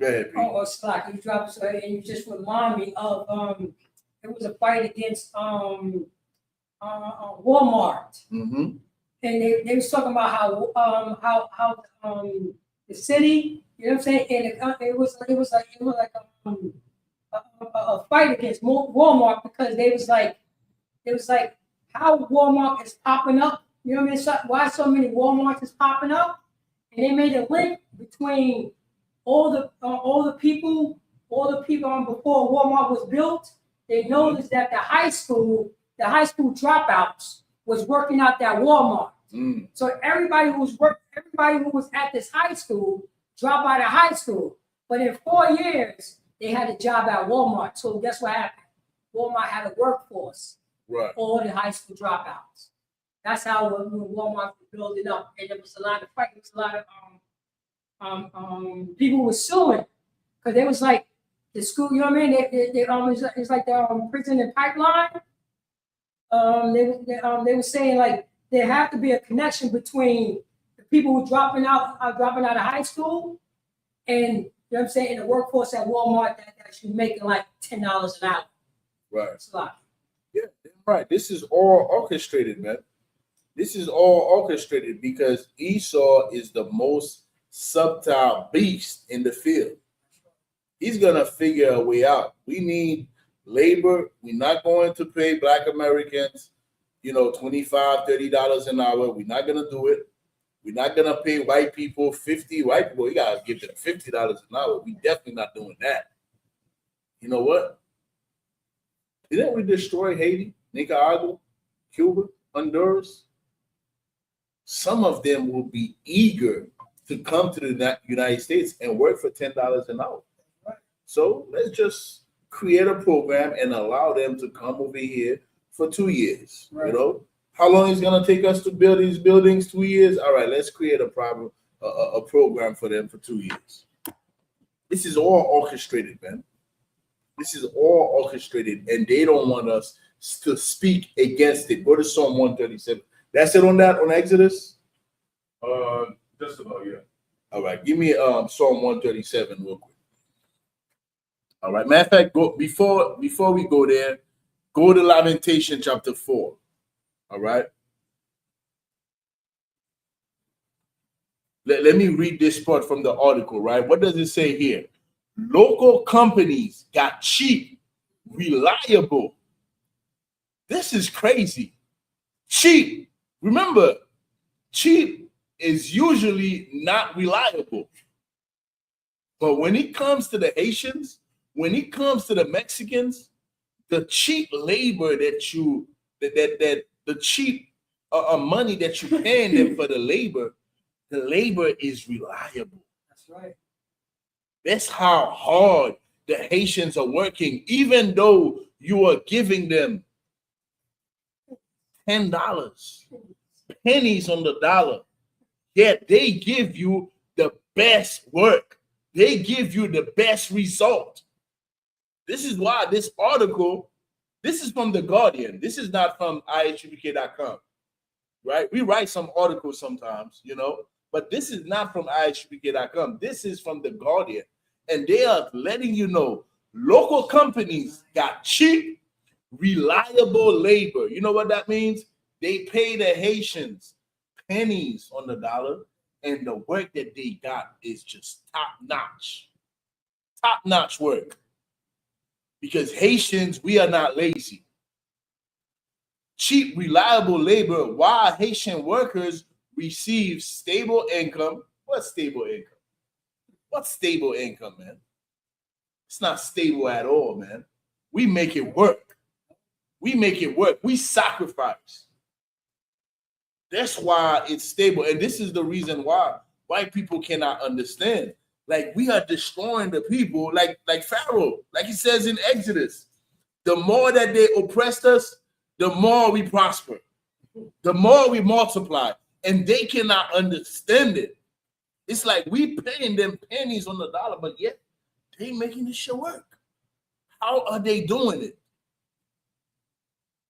Go ahead, Pete. Oh, Slack, you dropped so and you just remind me of it was a fight against Walmart. Mm-hmm. And they was talking about how the city, you know what I'm saying, and it was like a fight against Walmart because they was like how Walmart is popping up. You know what I mean? So, why so many Walmarts is popping up? And they made a link between all the people before Walmart was built. They noticed that the high school dropouts was working out that Walmart. Mm. So everybody who was at this high school dropped out of high school. But in 4 years, they had a job at Walmart. So guess what happened? Walmart had a workforce. Right. All the high school dropouts. That's how when Walmart was building up, and there was a lot of fight. There was a lot of people were suing because they was like, the school, you know what I mean? It's like the prison and pipeline. They were saying like there have to be a connection between the people who dropping out of high school and, you know what I'm saying, in the workforce at Walmart that actually making like $10 an hour. Right. It's a lot. Yeah, right. This is all orchestrated, man. This is all orchestrated because Esau is the most subtle beast in the field. He's gonna figure a way out. We need labor. We're not going to pay Black Americans, $25, $30 an hour. We're not gonna do it. We're not gonna pay white people 50. White people, you gotta give them $50 an hour. We definitely not doing that. You know what? Didn't we destroy Haiti, Nicaragua, Cuba, Honduras? Some of them will be eager to come to the United States and work for $10 an hour. So let's just create a program and allow them to come over here for 2 years. Right. How long is it going to take us to build these buildings? 2 years. All right, let's create a program for them for 2 years. This is all orchestrated, man. This is all orchestrated, and they don't want us to speak against it. Go to Psalm 137. That's it on Exodus? Just about, yeah. All right, give me Psalm 137 real quick. All right, matter of fact, before we go there, go to Lamentation chapter 4. All right. Let me read this part from the article, right? What does it say here? Local companies got cheap, reliable. This is crazy. Cheap. Remember, cheap is usually not reliable. But when it comes to the Haitians, when it comes to the Mexicans, the cheap labor the cheap money that you're paying them for the labor is reliable. That's right. That's how hard the Haitians are working, even though you are giving them $10, pennies on the dollar. Yet they give you the best work. They give you the best result. This is why this article, this is from The Guardian. This is not from ISUPK.com, right? We write some articles sometimes, but this is not from ISUPK.com. This is from The Guardian. And they are letting you know local companies got cheap, reliable labor. You know what that means? They pay the Haitians pennies on the dollar, and the work that they got is just top-notch. Top-notch work. Because Haitians, we are not lazy. Cheap, reliable labor, while Haitian workers receive stable income. What's stable income? What's stable income, man? It's not stable at all, man. We make it work. We make it work. We sacrifice. That's why it's stable. And this is the reason why white people cannot understand. Like, we are destroying the people like Pharaoh, like he says in Exodus. The more that they oppressed us, the more we prosper, the more we multiply, and they cannot understand it. It's like we paying them pennies on the dollar, but yet they making this shit work. How are they doing it?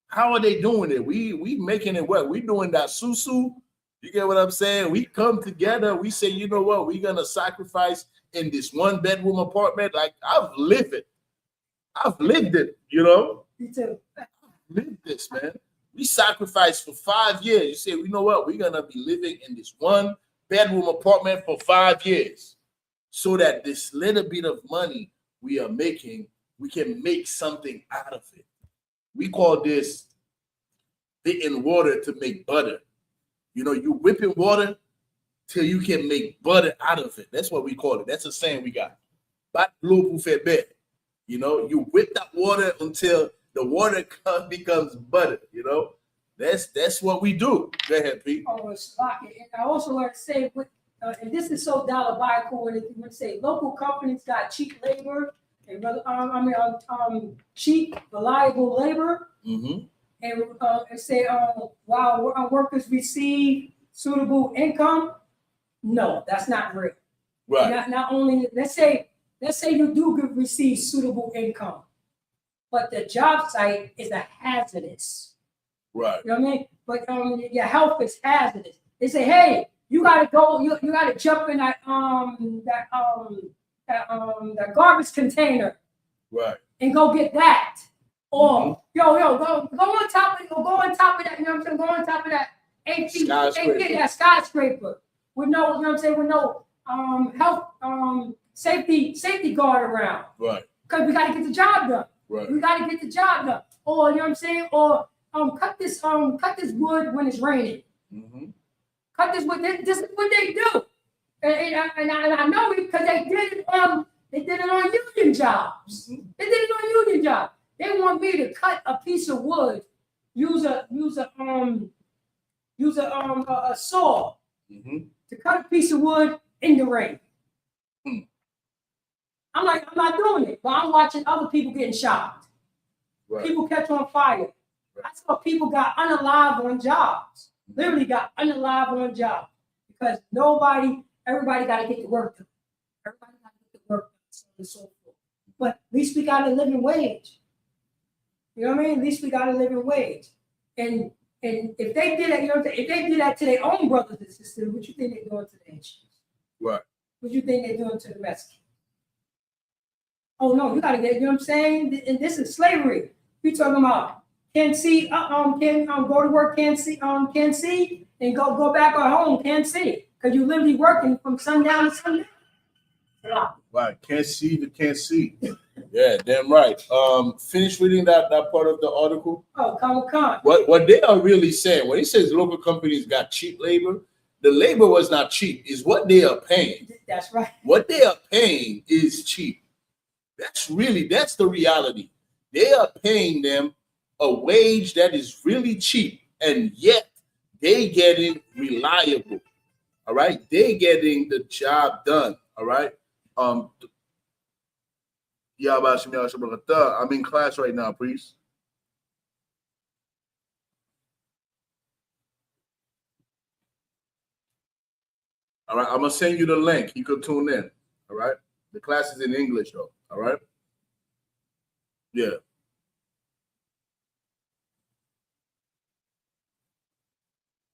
How are they doing it? We making it work. We doing that susu. You get what I'm saying? We come together. We say, you know what? We're gonna sacrifice in this 1-bedroom apartment. Like, I've lived it. I've lived it. Me too. I've lived this, man. We sacrificed for 5 years. You say, you know what? We're gonna be living in this 1-bedroom apartment for 5 years, so that this little bit of money we are making, we can make something out of it. We call this hitting water to make butter. You whipping water till you can make butter out of it. That's what we call it. That's a saying we got. You whip that water until the water becomes butter. That's what we do. Go ahead, Pete. Oh, it's lucky. And I also want to say, and this is so diabolical when you say local companies got cheap labor and cheap, reliable labor. Mm-hmm. And say, while our workers receive suitable income. No, that's not real. Right. Not only, let's say let's say you do receive suitable income, but the job site is a hazardous. Right. You know what I mean? But your health is hazardous. They say, hey, you gotta go, you gotta jump in that garbage container. Right. And go get that. Or go on top of that, you know what I'm saying? Go on top of that 8 feet, that skyscraper with no, you know what I'm saying, with no health safety guard around. Right. Because we gotta get the job done. Right. We gotta get the job done. Or you know what I'm saying? Or cut this wood when it's raining. Mm-hmm. Cut this wood. This is what they do. And I know it because they did it on union jobs. Mm-hmm. They did it on union jobs. They want me to cut a piece of wood, use a saw to cut a piece of wood in the rain. I'm like, I'm not doing it, but I'm watching other people getting shot. Right. People catch on fire. Right. I saw people got unalive on jobs. Literally got unalive on jobs because everybody got to get to work done. Everybody got to get to work done, so on and so forth. But at least we got a living wage. You know what I mean? At least we got a living wage. And if they did that, you know, if they did that to their own brothers and sisters, what you think they're doing to the Haitians? Right. What you think they're doing to the Mexicans? Oh no, you gotta get, you know what I'm saying? And this is slavery. We talking about can't see, go to work, can't see, and go back at home, can't see. Because you literally working from sundown to sundown. Right, can't see but can't see. Yeah, damn right. Finish reading that part of the article. Oh, come. What they are really saying, when he says local companies got cheap labor, the labor was not cheap, is what they are paying. That's right. What they are paying is cheap. That's the reality. They are paying them a wage that is really cheap, and yet they getting reliable. All right, they getting the job done. All right. I'm in class right now, priest. All right, I'm gonna send you the link. You could tune in. All right, the class is in English though. All right. Yeah.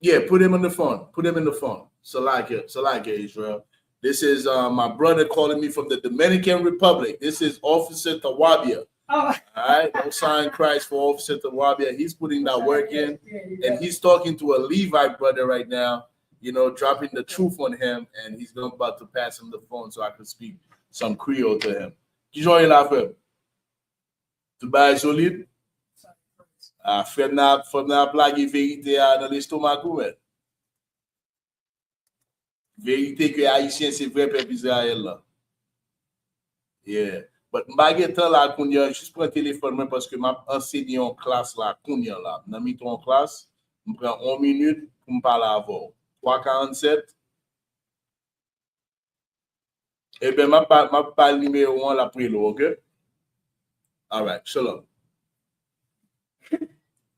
Yeah, put him on the phone. Put him in the phone. Salakia, Israel. This is my brother calling me from the Dominican Republic. This is Officer Tawabia. Oh. All right, no sign Christ for Officer Tawabia. He's putting that work in, and he's talking to a Levite brother right now, you know, dropping the truth on him, and he's about to pass him the phone so I can speak some Creole to him. Qui joue la femme? Tout bas solide? Femme n'a blague vérité dans l'estomac ou mais. Vérité que Haïtien c'est vrai peuple Israël là. Yeah. But m'bagé temps là kounya juste prendre téléphone moi parce que m'a enseigné en classe là kounya là. N'a mis en classe, me prend 1 minute pour me parler avant. 3:47. Eh ben ma parle numéro 1 là prélo, OK? All right, shalom.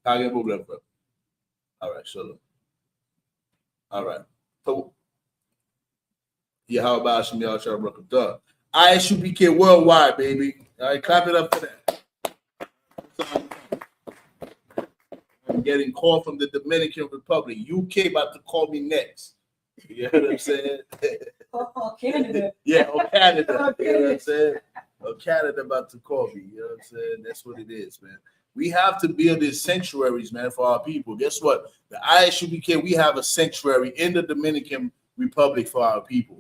Pas de problème. All right, shalom. All right. So, yeah, how about some y'all try to work it up? ISUPK worldwide, baby. All right, clap it up for that. I'm getting called from the Dominican Republic. UK about to call me next. You know what I'm saying? Oh, Canada. Yeah, Canada. You know what I'm saying? Canada about to call me. You know what I'm saying? That's what it is, man. We have to build these sanctuaries, man, for our people. Guess what? The ISUPK, we have a sanctuary in the Dominican Republic for our people.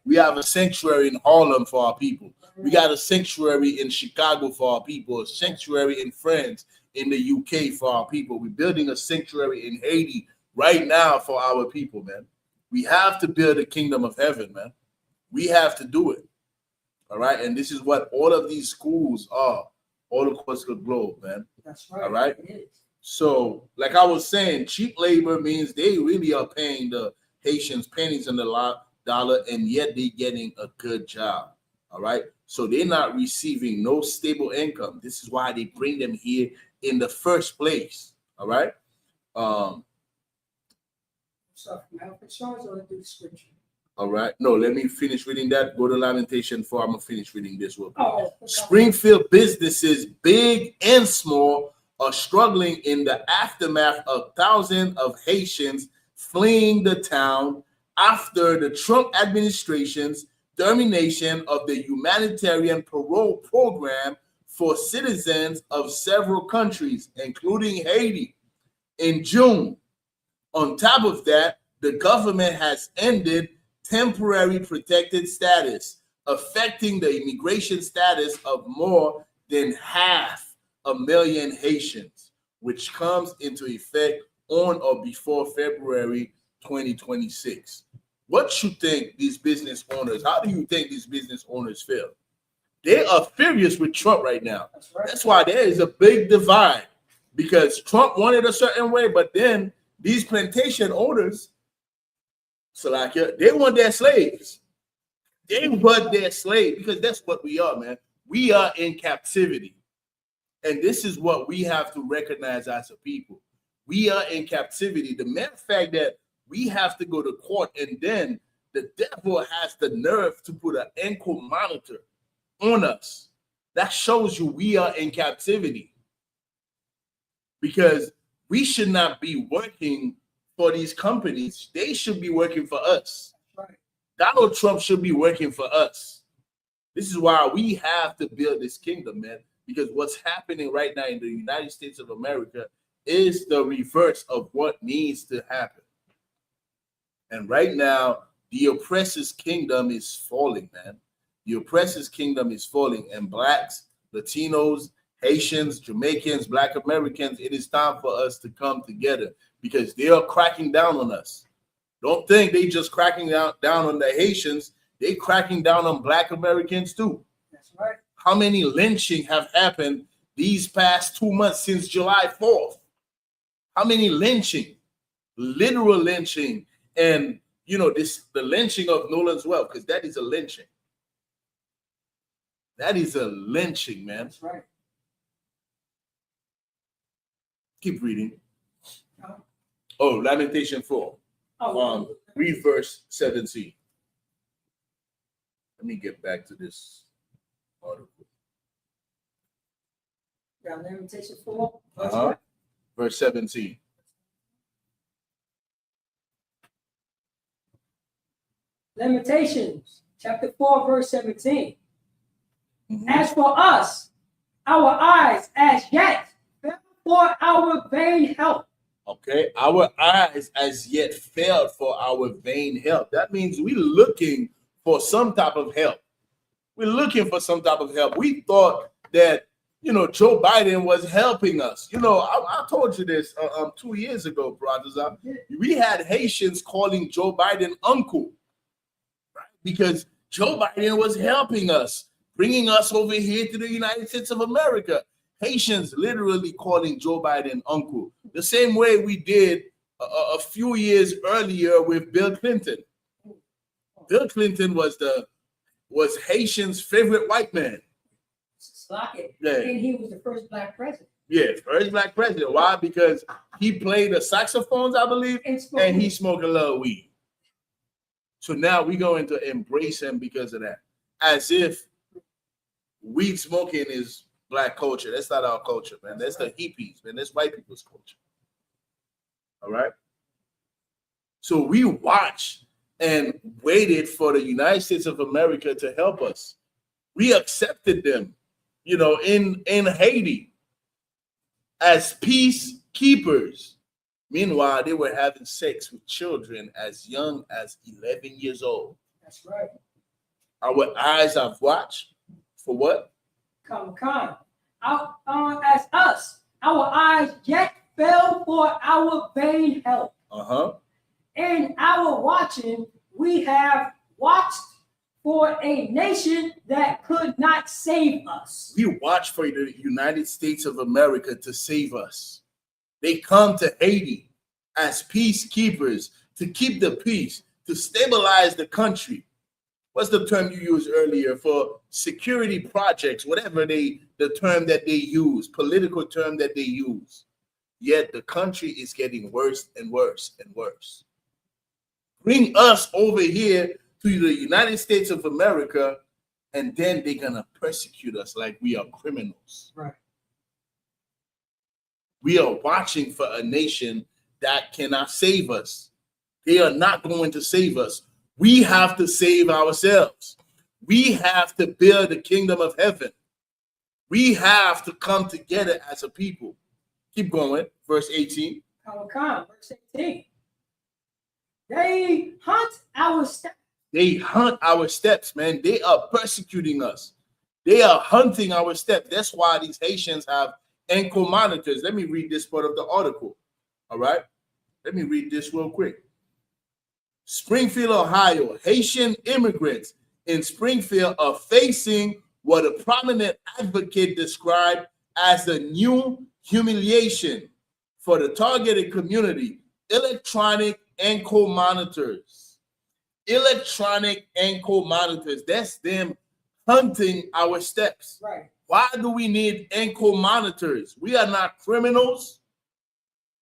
We have a sanctuary in Harlem for our people. We got a sanctuary in Chicago for our people, a sanctuary in France, in the UK for our people. We're building a sanctuary in Haiti right now for our people, man. We have to build a kingdom of heaven, man. We have to do it. All right. And this is what all of these schools are all across the globe, man. That's right. All right. So, like I was saying, cheap labor means they really are paying the Haitians pennies in the dollar, and yet they're getting a good job. All right. So they're not receiving no stable income. This is why they bring them here in the first place. All right. So, now for sure, so do the scripture. All right. No, let me finish reading that. Go to Lamentation 4. I'm going to finish reading this real quick. Oh, Springfield businesses, big and small, are struggling in the aftermath of thousands of Haitians fleeing the town after the Trump administration's termination of the humanitarian parole program for citizens of several countries, including Haiti, in June. On top of that, the government has ended temporary protected status, affecting the immigration status of more than 500,000 Haitians, which comes into effect on or before February 2026. What you think these business owners, how do you think these business owners feel? They are furious with Trump right now. that's right. That's why there is a big divide, because Trump wanted a certain way, but then these plantation owners, they want their slaves. They want their slaves, because that's what we are, man. We are in captivity. And this is what we have to recognize as a people. We are in captivity. The mere fact that we have to go to court, and then the devil has the nerve to put an ankle monitor on us. That shows you we are in captivity. Because we should not be working for these companies. They should be working for us. Right. Donald Trump should be working for us. This is why we have to build this kingdom, man. Because what's happening right now in the United States of America is the reverse of what needs to happen. And right now, the oppressor's kingdom is falling, man. The oppressor's kingdom is falling. And blacks, Latinos, Haitians, Jamaicans, Black Americans, it is time for us to come together, because they are cracking down on us. Don't think they just cracking down on the Haitians. They cracking down on Black Americans too. That's right. How many lynching have happened these past 2 months since July 4th? How many lynching, literal lynching, and the lynching of Nolan's Well, because that is a lynching. That is a lynching, man. That's right. Keep reading. Oh, Lamentation 4. Read verse 17. Let me get back to this article. Yeah, Lamentation 4. Verse 17. Lamentations, chapter 4, verse 17. Mm-hmm. As for us, our eyes as yet fell for our vain help. Okay, our eyes as yet failed for our vain help. That means we're looking for some type of help. We're looking for some type of help. We thought that, Joe Biden was helping us. I told you this 2 years ago, brothers. We had Haitians calling Joe Biden uncle, right? Because Joe Biden was helping us, bringing us over here to the United States of America. Haitians literally calling Joe Biden uncle, the same way we did a few years earlier with Bill Clinton. Bill Clinton was Haitians' favorite white man. Yeah. And he was the first black president. Yeah, first black president. Why? Because he played the saxophones, I believe, and he smoked a little weed. So now we're going to embrace him because of that, as if weed smoking is Black culture. That's not our culture, man. That's the hippies, man. That's white people's culture. All right. So we watched and waited for the United States of America to help us. We accepted them, in Haiti as peacekeepers. Meanwhile, they were having sex with children as young as 11 years old. That's right. Our eyes have watched for what? Come. As us, our eyes yet fell for our vain help. In our watching, we have watched for a nation that could not save us. We watch for the United States of America to save us. They come to Haiti as peacekeepers to keep the peace, to stabilize the country. What's the term you used earlier for security projects, whatever the term that they use, political term that they use. Yet the country is getting worse and worse and worse. Bring us over here to the United States of America, and then they're gonna persecute us like we are criminals. Right. We are watching for a nation that cannot save us. They are not going to save us. We have to save ourselves. We have to build the kingdom of heaven. We have to come together as a people. Keep going. Verse 18. Verse 18. They hunt our steps. They hunt our steps, man. They are persecuting us. They are hunting our steps. That's why these Haitians have ankle monitors. Let me read this part of the article. All right. Let me read this real quick. Springfield, Ohio. Haitian immigrants in Springfield are facing what a prominent advocate described as a new humiliation for the targeted community: electronic ankle monitors. Electronic ankle monitors. That's them hunting our steps. Right. Why do we need ankle monitors? We are not criminals.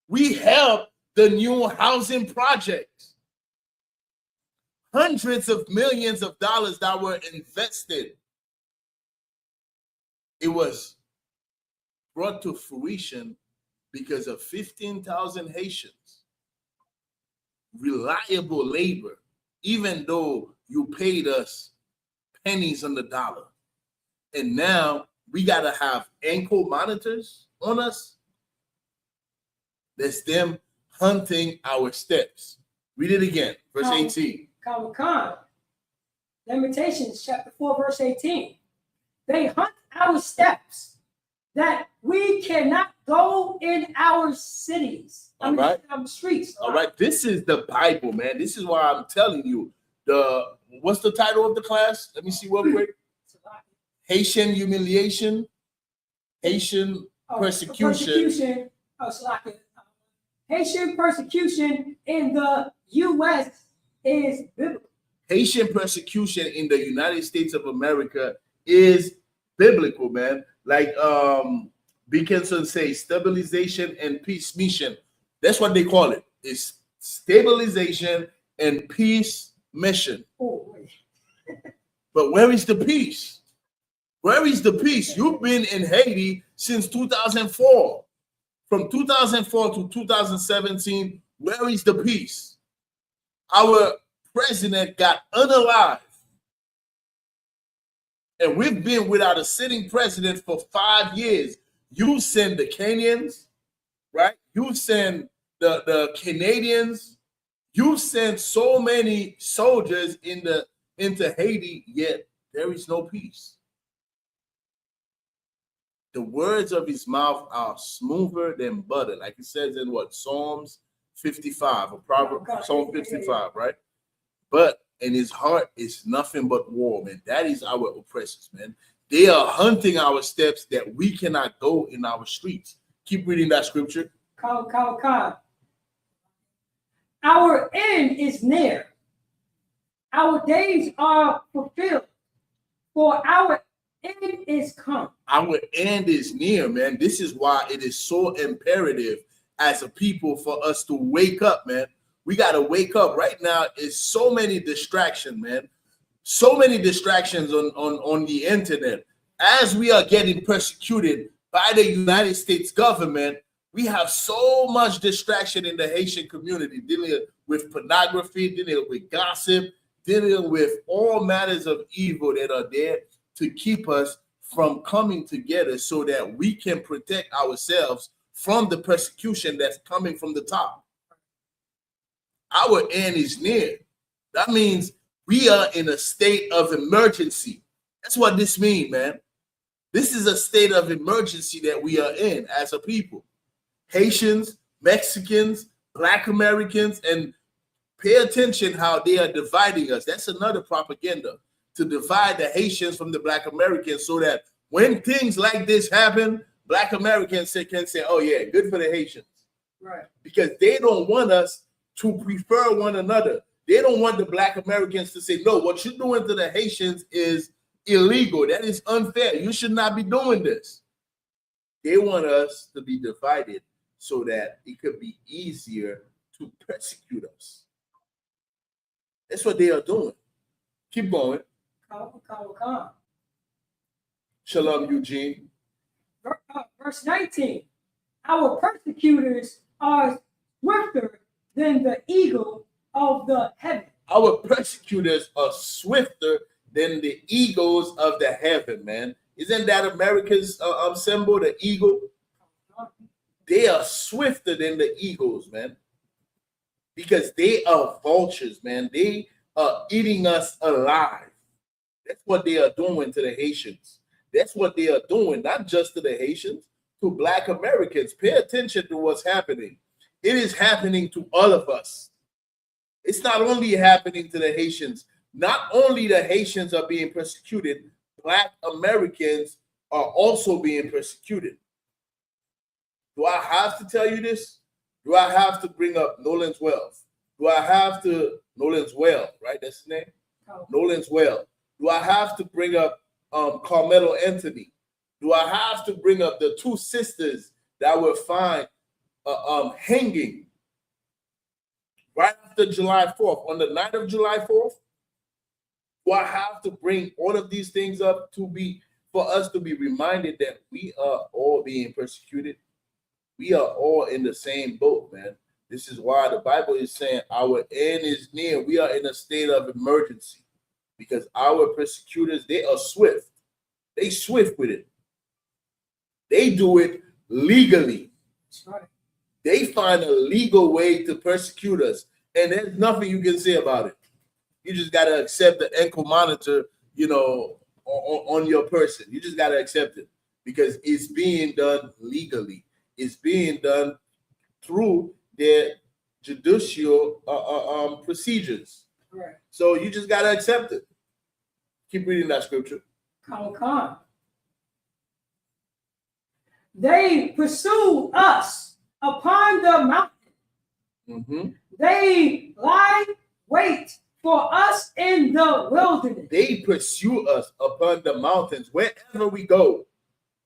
We help the new housing projects. Hundreds of millions of dollars that were invested. It was brought to fruition because of 15,000 Haitians. Reliable labor, even though you paid us pennies on the dollar. And now we got to have ankle monitors on us. That's them hunting our steps. Read it again, verse 18. Lamentations chapter 4, verse 18. They hunt our steps that we cannot go in our cities. Our streets. All right. This is the Bible, man. This is why I'm telling you. What's the title of the class? Let me see real quick. Haitian humiliation, Haitian persecution. Haitian persecution in the U.S. is biblical. Haitian persecution in the United States of America is biblical, man. Like Beaconson says, stabilization and peace mission. That's what they call it. It's stabilization and peace mission. Oh, but where is the peace? Where is the peace? You've been in Haiti since 2004. From 2004 to 2017, where is the peace? Our president got unalive. And we've been without a sitting president for 5 years. You send the Kenyans, right? You send the Canadians. You send so many soldiers into Haiti, yet there is no peace. The words of his mouth are smoother than butter, like it says in what? Psalms 55, a proverb, Psalm 55, right? But in his heart is nothing but war, man. That is our oppressors, man. They are hunting our steps that we cannot go in our streets. Keep reading that scripture. Our end is near. Our days are fulfilled, for our end is come. Our end is near, man. This is why it is so imperative as a people for us to wake up, man. We got to wake up. Right now, is so many distractions, man. So many distractions on the internet. As we are getting persecuted by the United States government, we have so much distraction in the Haitian community, dealing with pornography, dealing with gossip, dealing with all matters of evil that are there to keep us from coming together so that we can protect ourselves from the persecution that's coming from the top. Our end is near. That means we are in a state of emergency. That's what this means, man. This is a state of emergency that we are in as a people. Haitians, Mexicans, Black Americans, and pay attention how they are dividing us. That's another propaganda, to divide the Haitians from the Black Americans so that when things like this happen, Black Americans can say, oh yeah, good for the Haitians. Right. Because they don't want us to prefer one another. They don't want the Black Americans to say, no, what you're doing to the Haitians is illegal. That is unfair. You should not be doing this. They want us to be divided so that it could be easier to persecute us. That's what they are doing. Keep going. Shalom, Eugene. Verse 19. Our persecutors are swifter than the eagle of the heaven. Our persecutors are swifter than the eagles of the heaven, man. Isn't that America's symbol, the eagle? They are swifter than the eagles, man. Because they are vultures, man. They are eating us alive. That's what they are doing to the Haitians. That's what they are doing, not just to the Haitians, to Black Americans. Pay attention to what's happening. It is happening to all of us. It's not only happening to the Haitians. Not only the Haitians are being persecuted, Black Americans are also being persecuted. Do I have to tell you this? Do I have to bring up Nolan's Wells? Do I have to, Nolan's Well, right? That's his name? Oh. Nolan's Well. Do I have to bring up Carmelo Anthony? Do I have to bring up the two sisters that were found hanging right after July 4th, on the night of July 4th? Do I have to bring all of these things up for us to be reminded that we are all being persecuted? We are all in the same boat, man. This is why the Bible is saying our end is near. We are in a state of emergency because our persecutors, they are swift. They swift with it. They do it legally. That's right. They find a legal way to persecute us, and there's nothing you can say about it. You just got to accept the ankle monitor, on your person. You just got to accept it because it's being done legally. It's being done through their judicial procedures. Right. So you just got to accept it. Keep reading that scripture. Come. They pursue us upon the mountain. Mm-hmm. They lie wait for us in the wilderness. They pursue us upon the mountains. Wherever we go,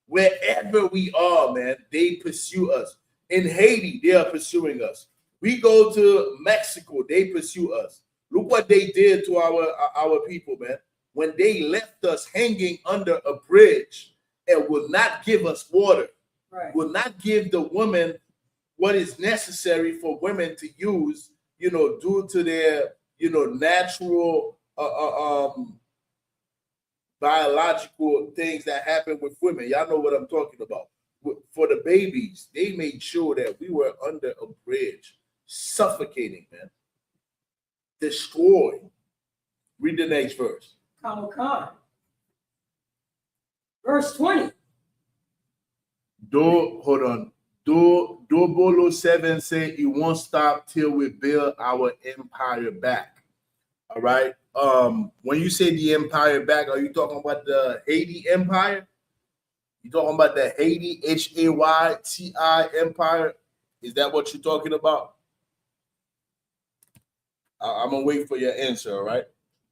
wherever we are, man, they pursue us. In Haiti, they are pursuing us. We go to Mexico, they pursue us. Look what they did to our people, man. When they left us hanging under a bridge and would not give us water, right, would not give the women what is necessary for women to use, due to their, natural biological things that happen with women. Y'all know what I'm talking about. For the babies, they made sure that we were under a bridge, suffocating, man. Destroyed. Read the next verse. Come. Verse 20. Hold on. Dobolo 7 say it won't stop till we build our empire back. All right. When you say the empire back, are you talking about the Haiti Empire? You talking about the Haiti Hayti Empire? Is that what you're talking about? I'm gonna wait for your answer. All right.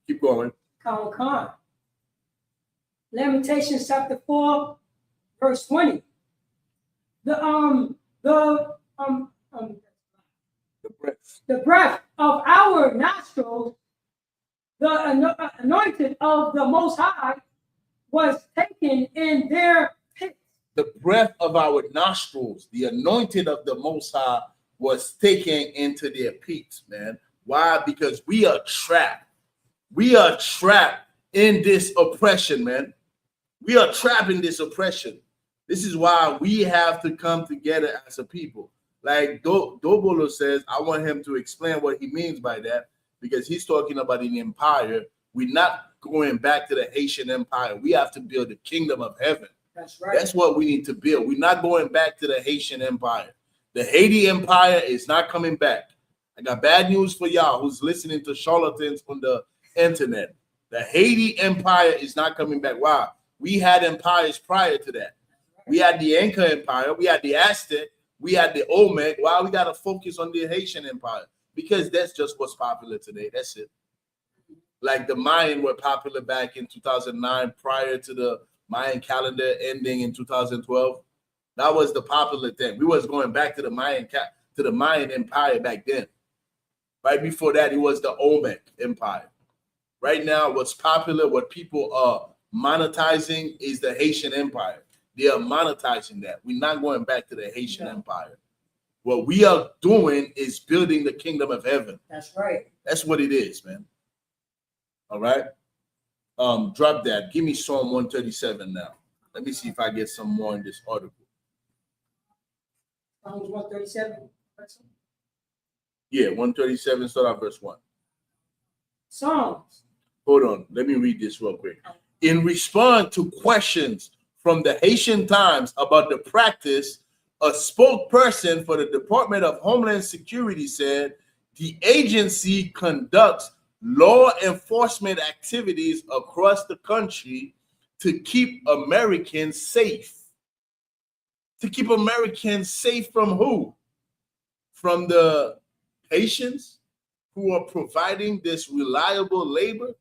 Keep going. Come. Lamentations chapter 4, verse 20. The breath of our nostrils, the anointed of the Most High, was taken in their pits. The breath of our nostrils, the anointed of the Most High, was taken into their pits, man. Why? Because we are trapped. We are trapped in this oppression, man. We are trapped in this oppression. This is why we have to come together as a people. Like Dobolo says, I want him to explain what he means by that, because he's talking about an empire. We're not going back to the Haitian Empire. We have to build the kingdom of heaven. That's right. That's what we need to build. We're not going back to the Haitian Empire. The Haiti Empire is not coming back. I got bad news for y'all who's listening to charlatans on the internet. The Haiti Empire is not coming back. Why? We had empires prior to that. We had the Inca Empire, we had the Aztec, we had the Olmec. Why we got to focus on the Haitian Empire? Because that's just what's popular today. That's it. Like the Mayan were popular back in 2009, prior to the Mayan calendar ending in 2012. That was the popular thing. We was going back to the Mayan Empire back then. Right before that, it was the Olmec Empire. Right now, what's popular, what people are monetizing is the Haitian Empire. They are monetizing that. We're not going back to the Haitian Empire. What we are doing is building the kingdom of heaven. That's right. That's what it is, man. All right. Drop that. Give me Psalm 137 now. Let me see if I get some more in this article. Psalms 137. Yeah, 137, start out verse 1. Psalms. Hold on. Let me read this real quick. In response to questions from the Haitian Times about the practice, a spokesperson for the Department of Homeland Security said the agency conducts law enforcement activities across the country to keep Americans safe. To keep Americans safe from who? From the Haitians who are providing this reliable labor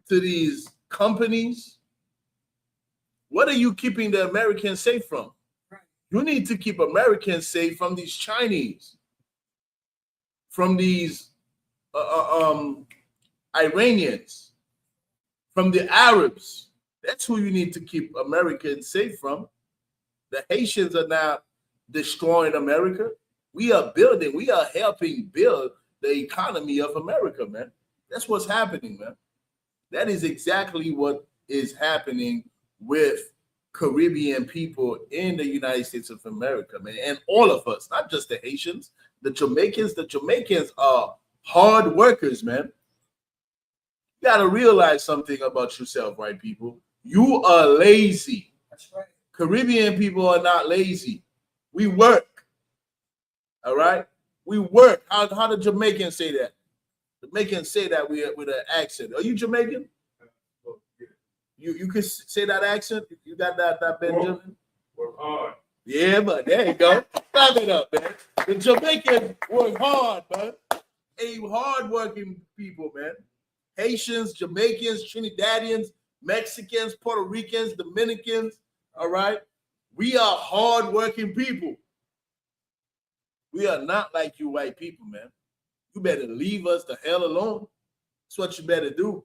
to these companies. What are you keeping the Americans safe from? You need to keep Americans safe from these Chinese, from these Iranians, from the Arabs. That's who you need to keep Americans safe from. The Haitians are not destroying America. We are building, we are helping build the economy of America, man. That's what's happening, man. That is exactly what is happening with Caribbean people in the United States of America, man. And all of us, not just the Haitians, the Jamaicans are hard workers, man. You got to realize something about yourself, right, people? You are lazy. That's right. Caribbean people are not lazy. We work. All right? We work. How do Jamaicans say that? Jamaicans say that with an accent. Are you Jamaican? You can say that accent? You got that Benjamin? Work hard. Yeah, but there you go. Clap it up, man. The Jamaicans work hard, man. A hard-working people, man. Haitians, Jamaicans, Trinidadians, Mexicans, Puerto Ricans, Dominicans, all right? We are hard-working people. We are not like you white people, man. You better leave us the hell alone. That's what you better do.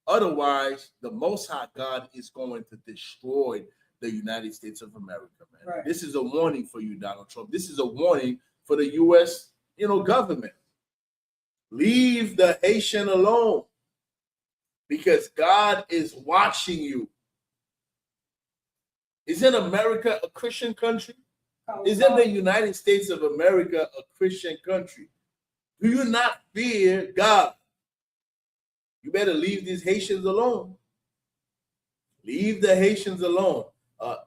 Otherwise, the Most High God is going to destroy the United States of America, man. Right. This is a warning for you, Donald Trump. This is a warning for the U.S., government. Leave the Haitian alone because God is watching you. Isn't America a Christian country? Isn't the United States of America a Christian country? Do you not fear God? You better leave these Haitians alone. Leave the Haitians alone,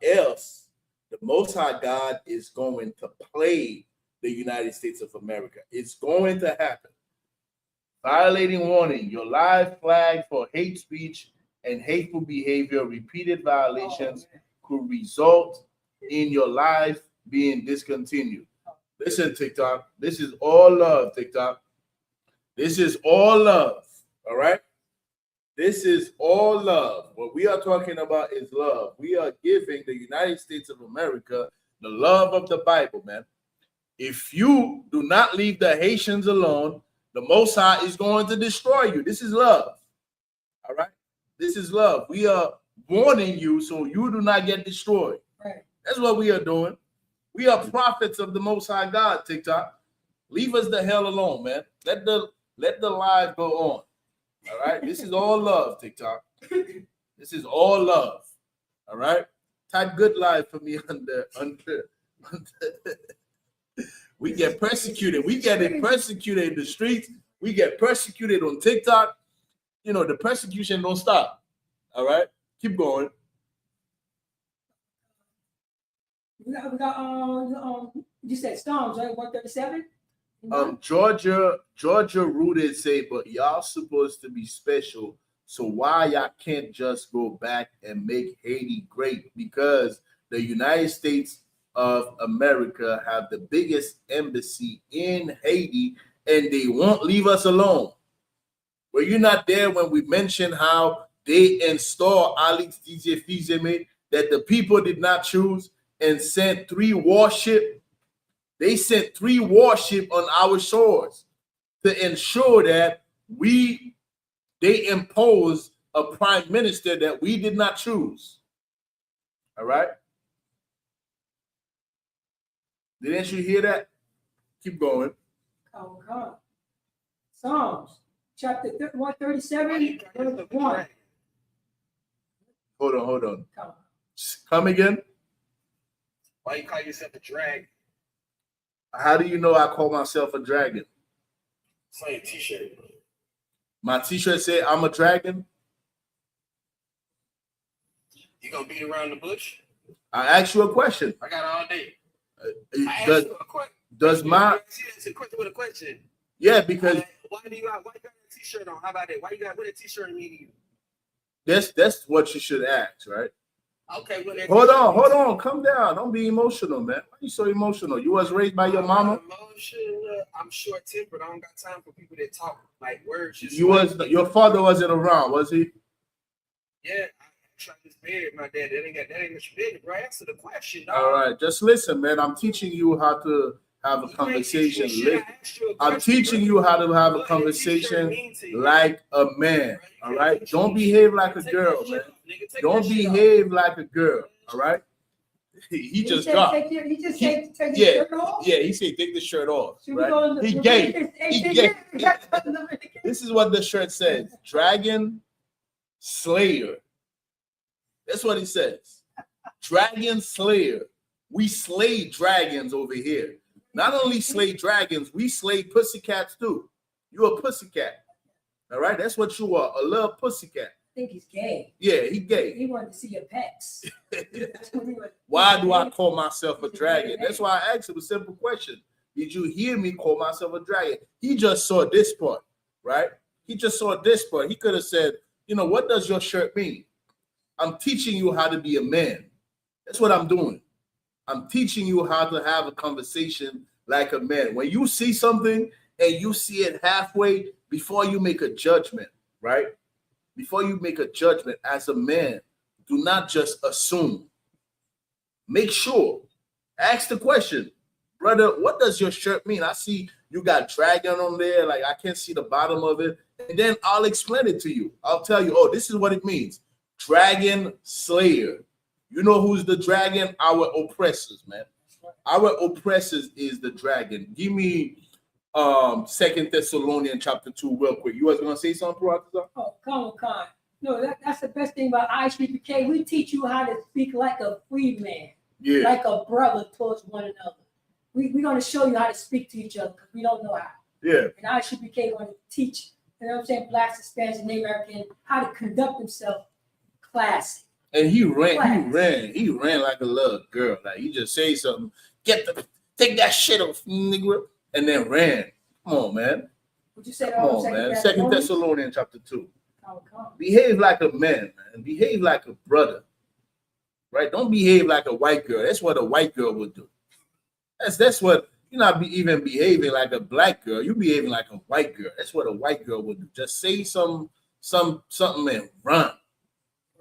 else the Most High God is going to play the United States of America. It's going to happen. Violating warning. Your live flag for hate speech and hateful behavior, repeated violations could result in your life being discontinued. Listen, TikTok. This is all love, TikTok. This is all love. All right? This is all love. What we are talking about is love. We are giving the United States of America the love of the Bible, man. If you do not leave the Haitians alone, the Most High is going to destroy you. This is love. All right? This is love. We are warning you so you do not get destroyed. Right. That's what we are doing. We are prophets of the Most High God, TikTok. Leave us the hell alone, man. Let the live go on. All right? This is all love, TikTok. This is all love. All right? Type good live for me under. We get persecuted. We get persecuted in the streets. We get persecuted on TikTok. The persecution don't stop. All right? Keep going. We got you said Storms, right? 137? Georgia rooted say, but y'all supposed to be special. So why y'all can't just go back and make Haiti great? Because the United States of America have the biggest embassy in Haiti, and they won't leave us alone. Were you not there when we mentioned how they installed Alex DJ Fizeme that the people did not choose and sent 3 warships? They sent 3 warships on our shores to ensure that we They imposed a prime minister that we did not choose. All right? Didn't you hear that? Keep going. Come. Psalms chapter 137, verse 1. Hold on. Come again. Why you call yourself a dragon? How do you know I call myself a dragon? It's on your t-shirt. My t-shirt say I'm a dragon. You gonna beat around the bush? I asked you a question. I got all day. Does my with a question? Yeah, because why you got a t-shirt on? How about that? Why you got a t-shirt mean? That's what you should ask, right? Okay, well, hold on, come down. Don't be emotional, man. Why are you so emotional? You was raised by your mama. I'm short-tempered. I don't got time for people that talk like words. Your father wasn't around, was he? Yeah, I tried this bed. My dad. That ain't what you did, bro. Answer the question, dog. All right, just listen, man. I'm teaching you how to have a conversation. I'm teaching you how to have a conversation like a man. All right, don't behave like a girl, man. Don't behave like a girl. All right. He just got. Take the shirt off? Yeah, he said take the shirt off. Right? He gay. This is what the shirt says. Dragon Slayer. That's what he says. Dragon Slayer. We slay dragons over here. Not only slay dragons, we slay pussycats too. You're a pussycat. All right? That's what you are, a little pussycat. I think he's gay. Yeah, he gay. He wanted to see your pecs. Why do I call myself a dragon? That's why I asked him a simple question. Did you hear me call myself a dragon? He just saw this part, right? He just saw this part. He could have said, what does your shirt mean? I'm teaching you how to be a man. That's what I'm doing. I'm teaching you how to have a conversation like a man. When you see something and you see it halfway, before you make a judgment, right? Before you make a judgment as a man, do not just assume. Make sure. Ask the question, brother, what does your shirt mean? I see you got dragon on there. Like, I can't see the bottom of it. And then I'll explain it to you. I'll tell you, oh, this is what it means. Dragon Slayer. You know who's the dragon? Our oppressors, man. Our oppressors is the dragon. Give me 2 Thessalonians chapter 2 real quick. You was gonna say something, Yatazar? Oh, come on. No, that's the best thing about ISUPK. We teach you how to speak like a free man, like a brother towards one another. We're gonna show you how to speak to each other because we don't know how. Yeah. And ISUPK want to teach, Blacks, Hispanics, and Native American how to conduct themselves classy. And he ran like a little girl. Like, he just say something, take that shit off, nigga, and then ran. Come on, man. Would you say Come on, man. 2 Thessalonians chapter 2. Behave like a man, man. Behave like a brother. Right? Don't behave like a white girl. That's what a white girl would do. That's what you're not even behaving like a black girl. You're behaving like a white girl. That's what a white girl would do. Just say something and run.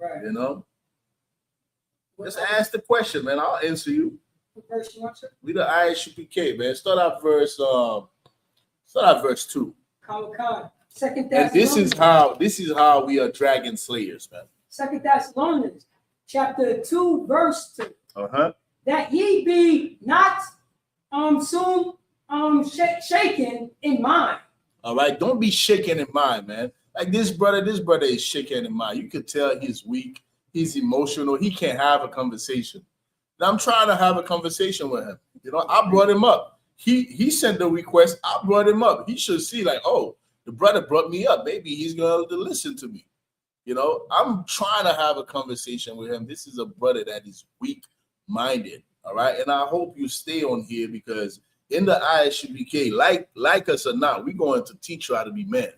Right. Just ask the question, man. I'll answer you. What verse you want, sir? We the ISUPK, man. Start out verse 2. And this is how we are dragon slayers, man. 2 Thessalonians chapter 2, verse 2. That ye be not soon shaken in mind. All right, don't be shaken in mind, man. Like this brother is shaken in mind. You could tell he's weak. He's emotional. He can't have a conversation. Now I'm trying to have a conversation with him. I brought him up. He sent the request. I brought him up. He should see like, oh, the brother brought me up. Maybe he's going to listen to me. I'm trying to have a conversation with him. This is a brother that is weak-minded. All right. And I hope you stay on here because in the ISUPK, like us or not, we're going to teach you how to be men.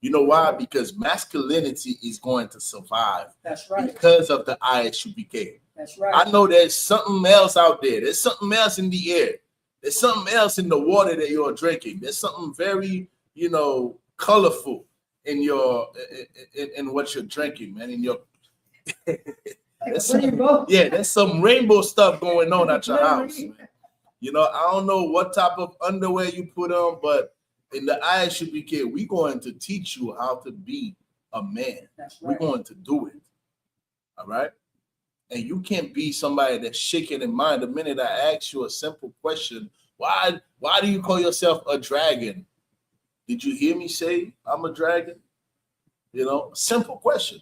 You know why? Because masculinity is going to survive. That's right. Because of the ISUPK. That's right. I know there's something else out there. There's something else in the air. There's something else in the water that you're drinking. There's something very, colorful in in what you're drinking, man. In your there's some rainbow stuff going on at your house, man. I don't know what type of underwear you put on, but in the ISUPK, we're going to teach you how to be a man. That's We're right. going to do it. All right. And you can't be somebody that's shaking in mind. The minute I ask you a simple question, why do you call yourself a dragon? Did you hear me say I'm a dragon? You know, simple question.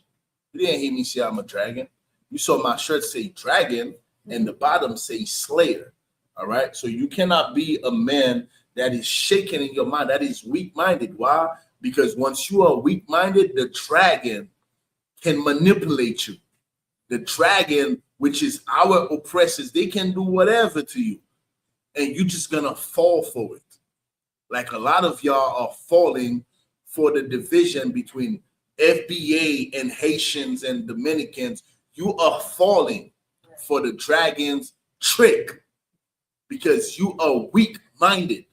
You didn't hear me say I'm a dragon. You saw my shirt say dragon and the bottom say slayer. All right. So you cannot be a man that is shaking in your mind, that is weak-minded. Why? Because once you are weak-minded, the dragon can manipulate you. The dragon, which is our oppressors, they can do whatever to you. And you're just going to fall for it. Like a lot of y'all are falling for the division between FBA and Haitians and Dominicans. You are falling for the dragon's trick because you are weak-minded.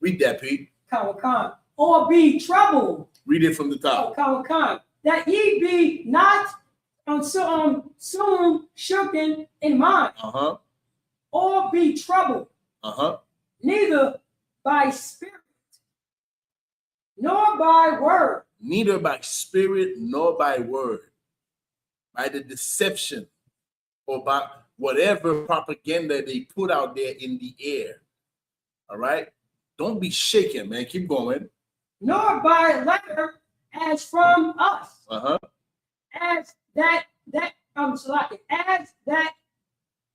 Read that, Pete. Khan. Or be troubled. Read it from the top. Khan. That ye be not soon shooken in mind. Or be troubled. Neither by spirit, nor by word. Neither by spirit nor by word. By the deception or by whatever propaganda they put out there in the air. All right? Don't be shaken, man. Keep going. Nor by letter as from us. As that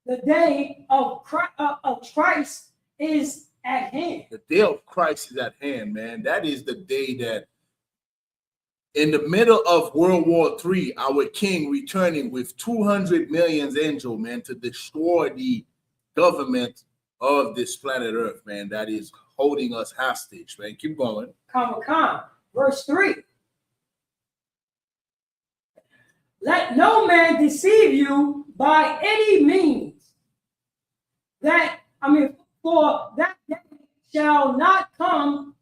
the day of Christ is at hand. The day of Christ is at hand, man. That is the day that in the middle of World War III, our king returning with 200 million angels, man, to destroy the government of this planet Earth, man, that is holding us hostage, man. Keep going. Verse 3. Let no man deceive you by any means. For that day shall not come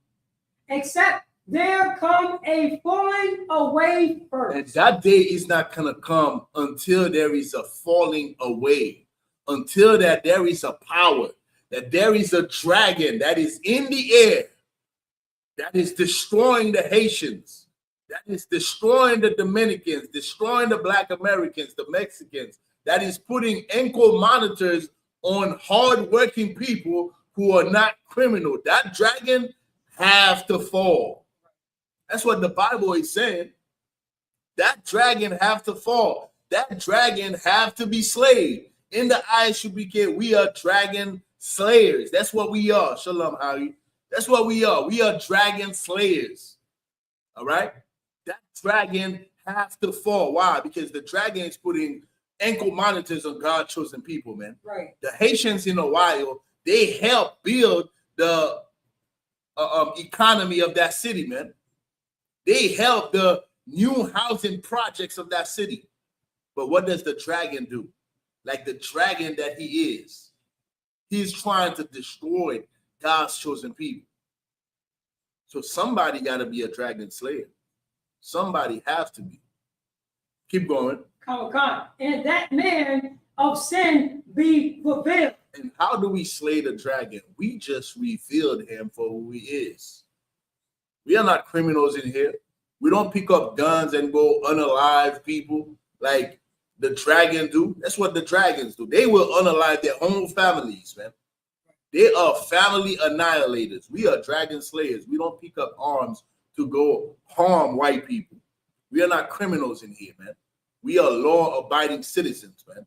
except there come a falling away first. And that day is not going to come until there is a falling away, until that there is a power, that there is a dragon that is in the air, that is destroying the Haitians, that is destroying the Dominicans, destroying the Black Americans, the Mexicans, that is putting ankle monitors on hardworking people who are not criminal. That dragon have to fall. That's what the Bible is saying. That dragon have to fall. That dragon have to be slain. In the ISUPK, we are dragon slayers. That's what we are. Shalom, Harry. That's what we are. We are dragon slayers. All right? That dragon have to fall. Why? Because the dragon is putting ankle monitors on God's chosen people, man. Right. The Haitians in a while, they help build the economy of that city, man. They help the new housing projects of that city. But what does the dragon do? Like the dragon that he is, he's trying to destroy God's chosen people. So somebody got to be a dragon slayer. Somebody have to be. Keep going. And that man of sin be fulfilled. And how do we slay the dragon? We just revealed him for who he is. We are not criminals in here. We don't pick up guns and go unalive people like the dragon do. That's what the dragons do. They will unalive their own families, man. They are family annihilators. We are dragon slayers. We don't pick up arms to go harm white people. We are not criminals in here, man. We are law-abiding citizens, man.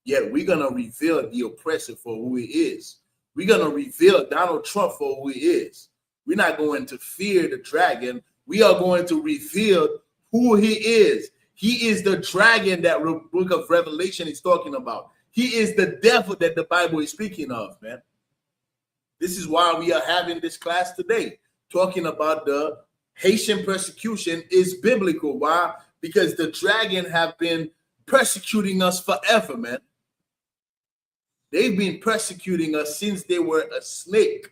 Yet we're going to reveal the oppressor for who he is. We're going to reveal Donald Trump for who he is. We're not going to fear the dragon. We are going to reveal who he is. He is the dragon that book of Revelation is talking about. He is the devil that the Bible is speaking of, man. This is why we are having this class today, talking about the Haitian persecution is biblical. Why? Because the dragon have been persecuting us forever, man. They've been persecuting us since they were a snake.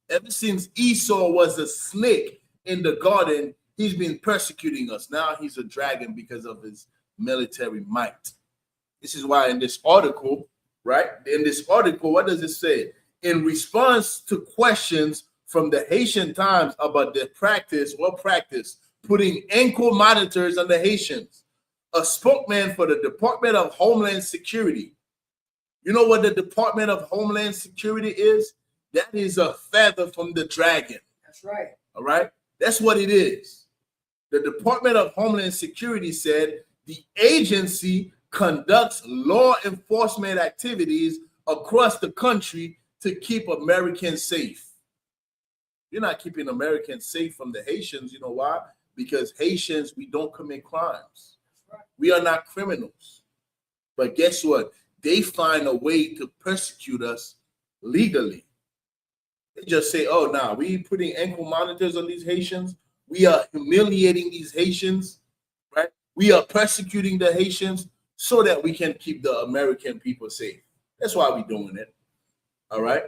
Ever since Esau was a snake in the garden, he's been persecuting us. Now he's a dragon because of his military might. This is why in this article, right? In this article, what does it say? In response to questions from the Haitian Times about their practice putting ankle monitors on the Haitians. A spokesman for the Department of Homeland Security. You know what the Department of Homeland Security is? That is a feather from the dragon. That's right. All right? That's what it is. The Department of Homeland Security said the agency conducts law enforcement activities across the country to keep Americans safe. You're not keeping Americans safe from the Haitians. You know why? Because Haitians, we don't commit crimes. We are not criminals. But guess what? They find a way to persecute us legally. They just say, oh, nah, we putting ankle monitors on these Haitians. We are humiliating these Haitians, right? We are persecuting the Haitians so that we can keep the American people safe. That's why we're doing it, all right?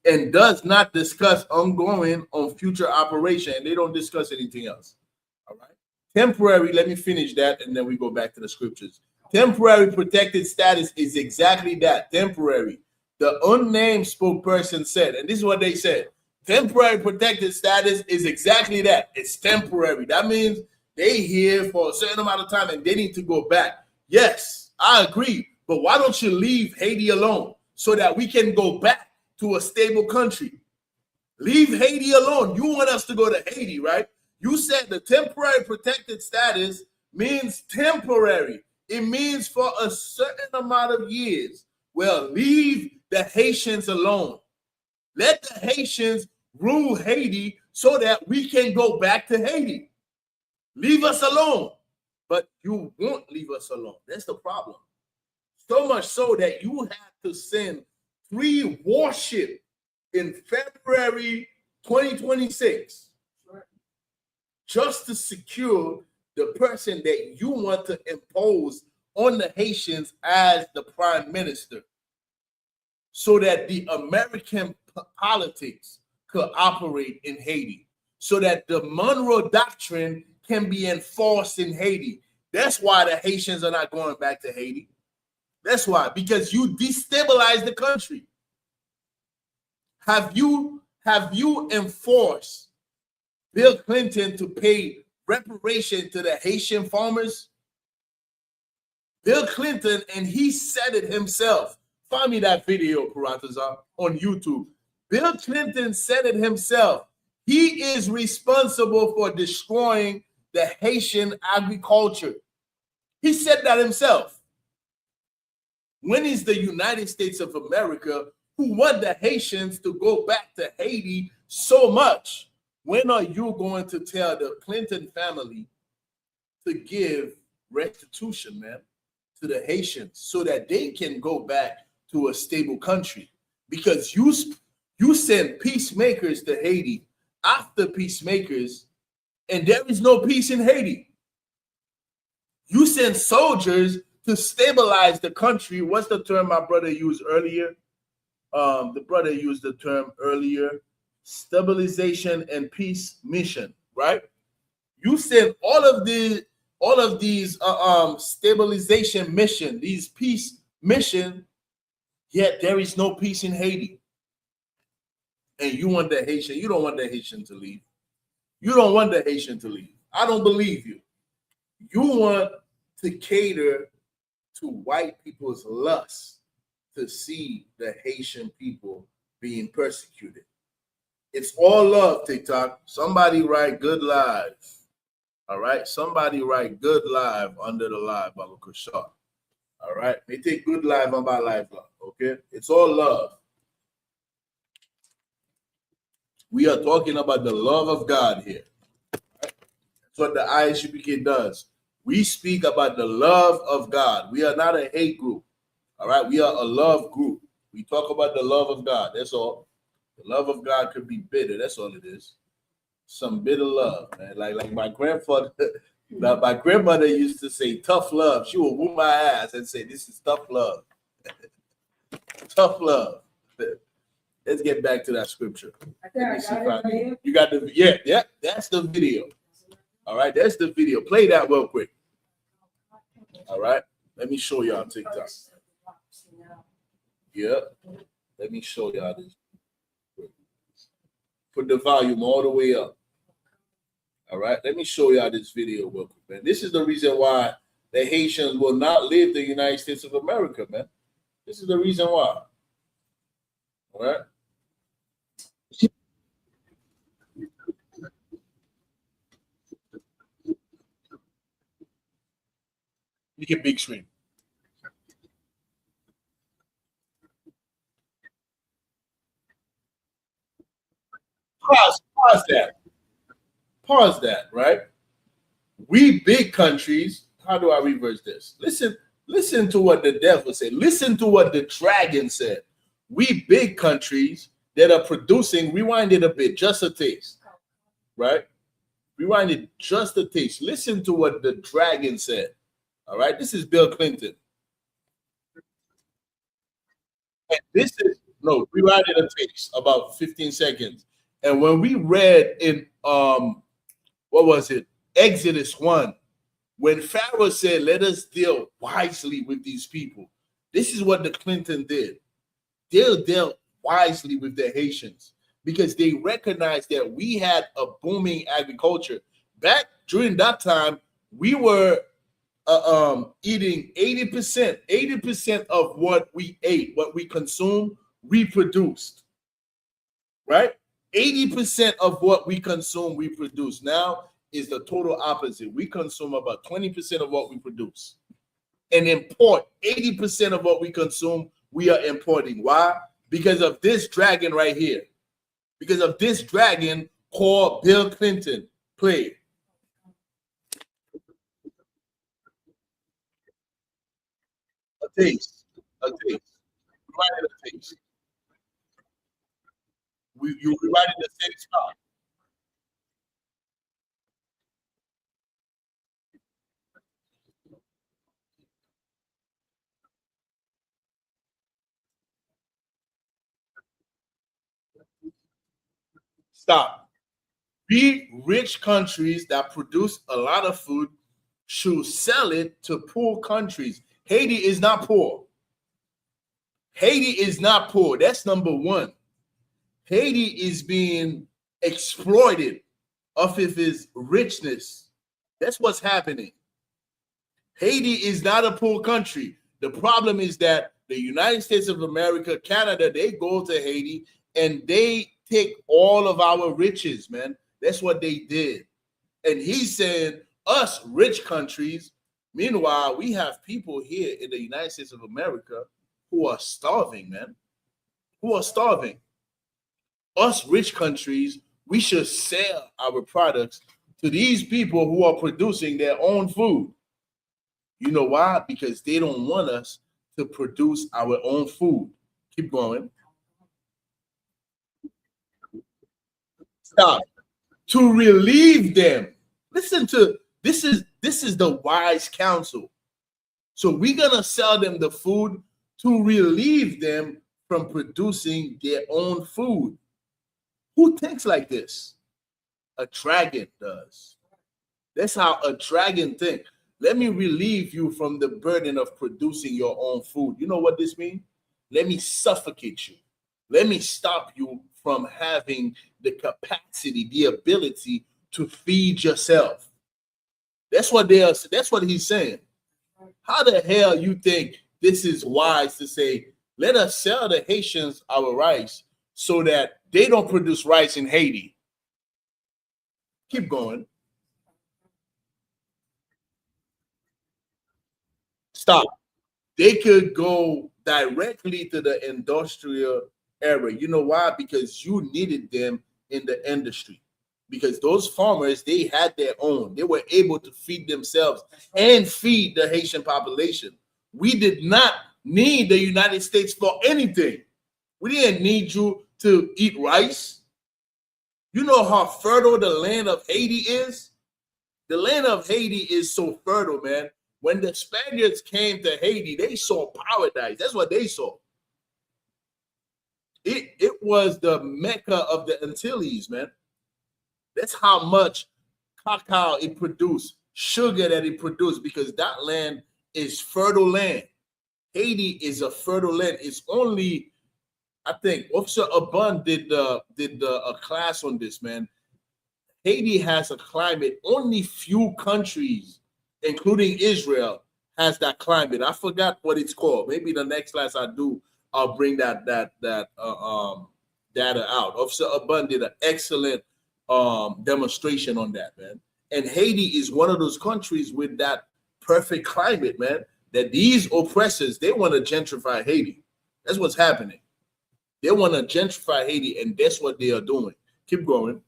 And does not discuss ongoing on future operation. They don't discuss anything else, all right? Temporary, let me finish that, and then we go back to the scriptures. Temporary protected status is exactly that, temporary. The unnamed spokesperson said, and this is what they said, temporary protected status is exactly that. It's temporary. That means they here for a certain amount of time and they need to go back. Yes, I agree. But why don't you leave Haiti alone so that we can go back to a stable country? Leave Haiti alone. You want us to go to Haiti, right? You said the temporary protected status means temporary. It means for a certain amount of years. Well, leave the Haitians alone. Let the Haitians rule Haiti so that we can go back to Haiti. Leave us alone. But you won't leave us alone. That's the problem. So much so that you have to send 3 warships in February 2026 just to secure the person that you want to impose on the Haitians as the prime minister, so that the American politics could operate in Haiti, so that the Monroe Doctrine can be enforced in Haiti. That's why the Haitians are not going back to Haiti. That's why, because you destabilize the country. Have you enforced Bill Clinton to pay reparation to the Haitian farmers? Bill Clinton, and he said it himself. Find me that video, Yatazar, on YouTube. Bill Clinton said it himself. He is responsible for destroying the Haitian agriculture. He said that himself. When is the United States of America, who want the Haitians to go back to Haiti so much, when are you going to tell the Clinton family to give restitution, man, to the Haitians so that they can go back to a stable country? Because you send peacemakers to Haiti after peacemakers, and there is no peace in Haiti. You send soldiers to stabilize the country. What's the term my brother used earlier? The brother used the term earlier, stabilization and peace mission, right? You send all of these stabilization mission, these peace mission, yet there is no peace in Haiti. And you want the Haitian, you don't want the Haitian to leave. You don't want the Haitian to leave. I don't believe you. You want to cater to white people's lust to see the Haitian people being persecuted. It's all love, TikTok. Somebody write good live. All right. Somebody write good live under the live, Baba Kushar. All right. They take good live on my live. Okay. It's all love. We are talking about the love of God here. Right? That's what the ISUPK does. We speak about the love of God. We are not a hate group. All right. We are a love group. We talk about the love of God. That's all. The love of God could be bitter. That's all it is. Some bitter love, man. Like my grandfather, my grandmother used to say tough love. She would whoop my ass and say, this is tough love. Tough love. Let's get back to that scripture. You got the, yeah, that's the video. All right, that's the video. Play that real quick. All right, let me show y'all TikTok. Yeah, let me show y'all this. Put the volume all the way up. All right, let me show y'all this video real quick, man. This is the reason why the Haitians will not leave the United States of America, man. This is the reason why. All right. Make a big screen. Pause that. Pause that, right? We big countries, how do I reverse this? Listen to what the devil said. Listen to what the dragon said. We big countries that are producing, rewind it a bit, just a taste, right? Rewind it just a taste. Listen to what the dragon said. All right, this is Bill Clinton. And this is no, rewind it a taste, about 15 seconds. And when we read in what was it? Exodus 1, when Pharaoh said, let us deal wisely with these people. This is what the Clinton did. They dealt wisely with the Haitians because they recognized that we had a booming agriculture. Back during that time, we were eating 80% of what we ate, what we consumed, we produced, right? 80% of what we consume, we produce. Now is the total opposite. We consume about 20% of what we produce and import 80% of what we consume, we are importing. Why? Because of this dragon right here. Because of this dragon called Bill Clinton. Play. A taste. A taste. Right at a taste. You right in the same spot. Stop. We rich countries that produce a lot of food should sell it to poor countries. Haiti is not poor. Haiti is not poor. That's number one. Haiti is being exploited off of its richness. That's what's happening. Haiti is not a poor country. The problem is that the United States of America, Canada, they go to Haiti and they take all of our riches, man. That's what they did. And he's saying, us rich countries, meanwhile, we have people here in the United States of America who are starving, man. Who are starving. Us rich countries, we should sell our products to these people who are producing their own food. You know why? Because they don't want us to produce our own food. Keep going. Stop. To relieve them. Listen to this is the wise counsel. So we're gonna sell them the food to relieve them from producing their own food. Who thinks like this? A dragon does. That's how a dragon thinks. Let me relieve you from the burden of producing your own food. You know what this means? Let me suffocate you. Let me stop you from having the capacity, the ability to feed yourself. That's what they are. That's what he's saying. How the hell you think this is wise to say, let us sell the Haitians our rice so that they don't produce rice in Haiti? Keep going. Stop. They could go directly to the industrial area. You know why? Because you needed them in the industry. Because those farmers, they had their own. They were able to feed themselves and feed the Haitian population. We did not need the United States for anything. We didn't need you to eat rice. You know how fertile the land of Haiti is? The land of Haiti is so fertile, man. When the Spaniards came to Haiti, they saw paradise. That's what they saw. It was the Mecca of the Antilles, man. That's how much cacao it produced, sugar that it produced, because that land is fertile land. Haiti is a fertile land. It's only, I think, Officer Abund did a class on this, man. Haiti has a climate. Only few countries, including Israel, has that climate. I forgot what it's called. Maybe the next class I do, I'll bring that data out. Officer Abund did an excellent demonstration on that, man. And Haiti is one of those countries with that perfect climate, man. That these oppressors, they want to gentrify Haiti. That's what's happening. They want to gentrify Haiti, and that's what they are doing. Keep going.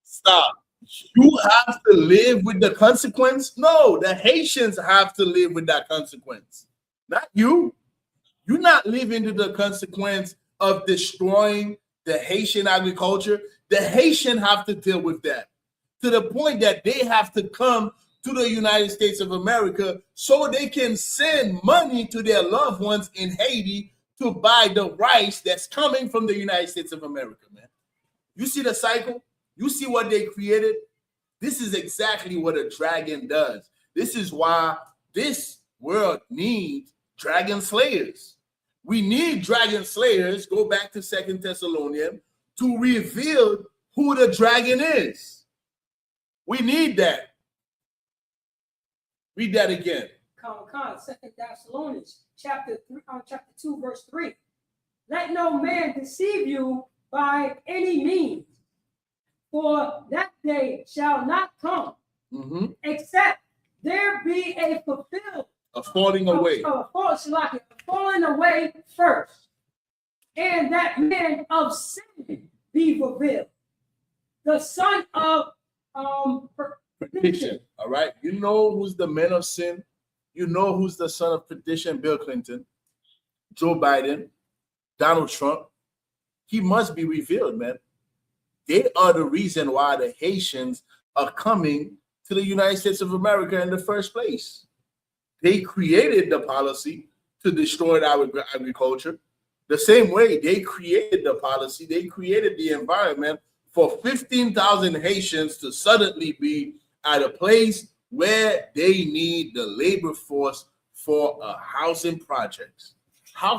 Stop. You have to live with the consequence. No, the Haitians have to live with that consequence, not you. You're not living to the consequence of destroying the Haitian agriculture. The Haitian have to deal with that to the point that they have to come to the United States of America so they can send money to their loved ones in Haiti to buy the rice that's coming from the United States of America, man. You see the cycle? You see what they created? This is exactly what a dragon does. This is why this world needs dragon slayers. We need dragon slayers, go back to 2 Thessalonians, to reveal who the dragon is. We need that. Read that again. 2 Thessalonians chapter 2, verse 3. Let no man deceive you by any means, for that day shall not come, except there be a fulfilled, a falling away, falling away first, and that man of sin be fulfilled, the son of perdition. All right, you know who's the man of sin? You know who's the son of perdition? Bill Clinton, Joe Biden, Donald Trump. He must be revealed, man. They are the reason why the Haitians are coming to the United States of America in the first place. They created the policy to destroy our agriculture. The same way they created the policy, they created the environment for 15,000 Haitians to suddenly be at a place where they need the labor force for a housing projects. How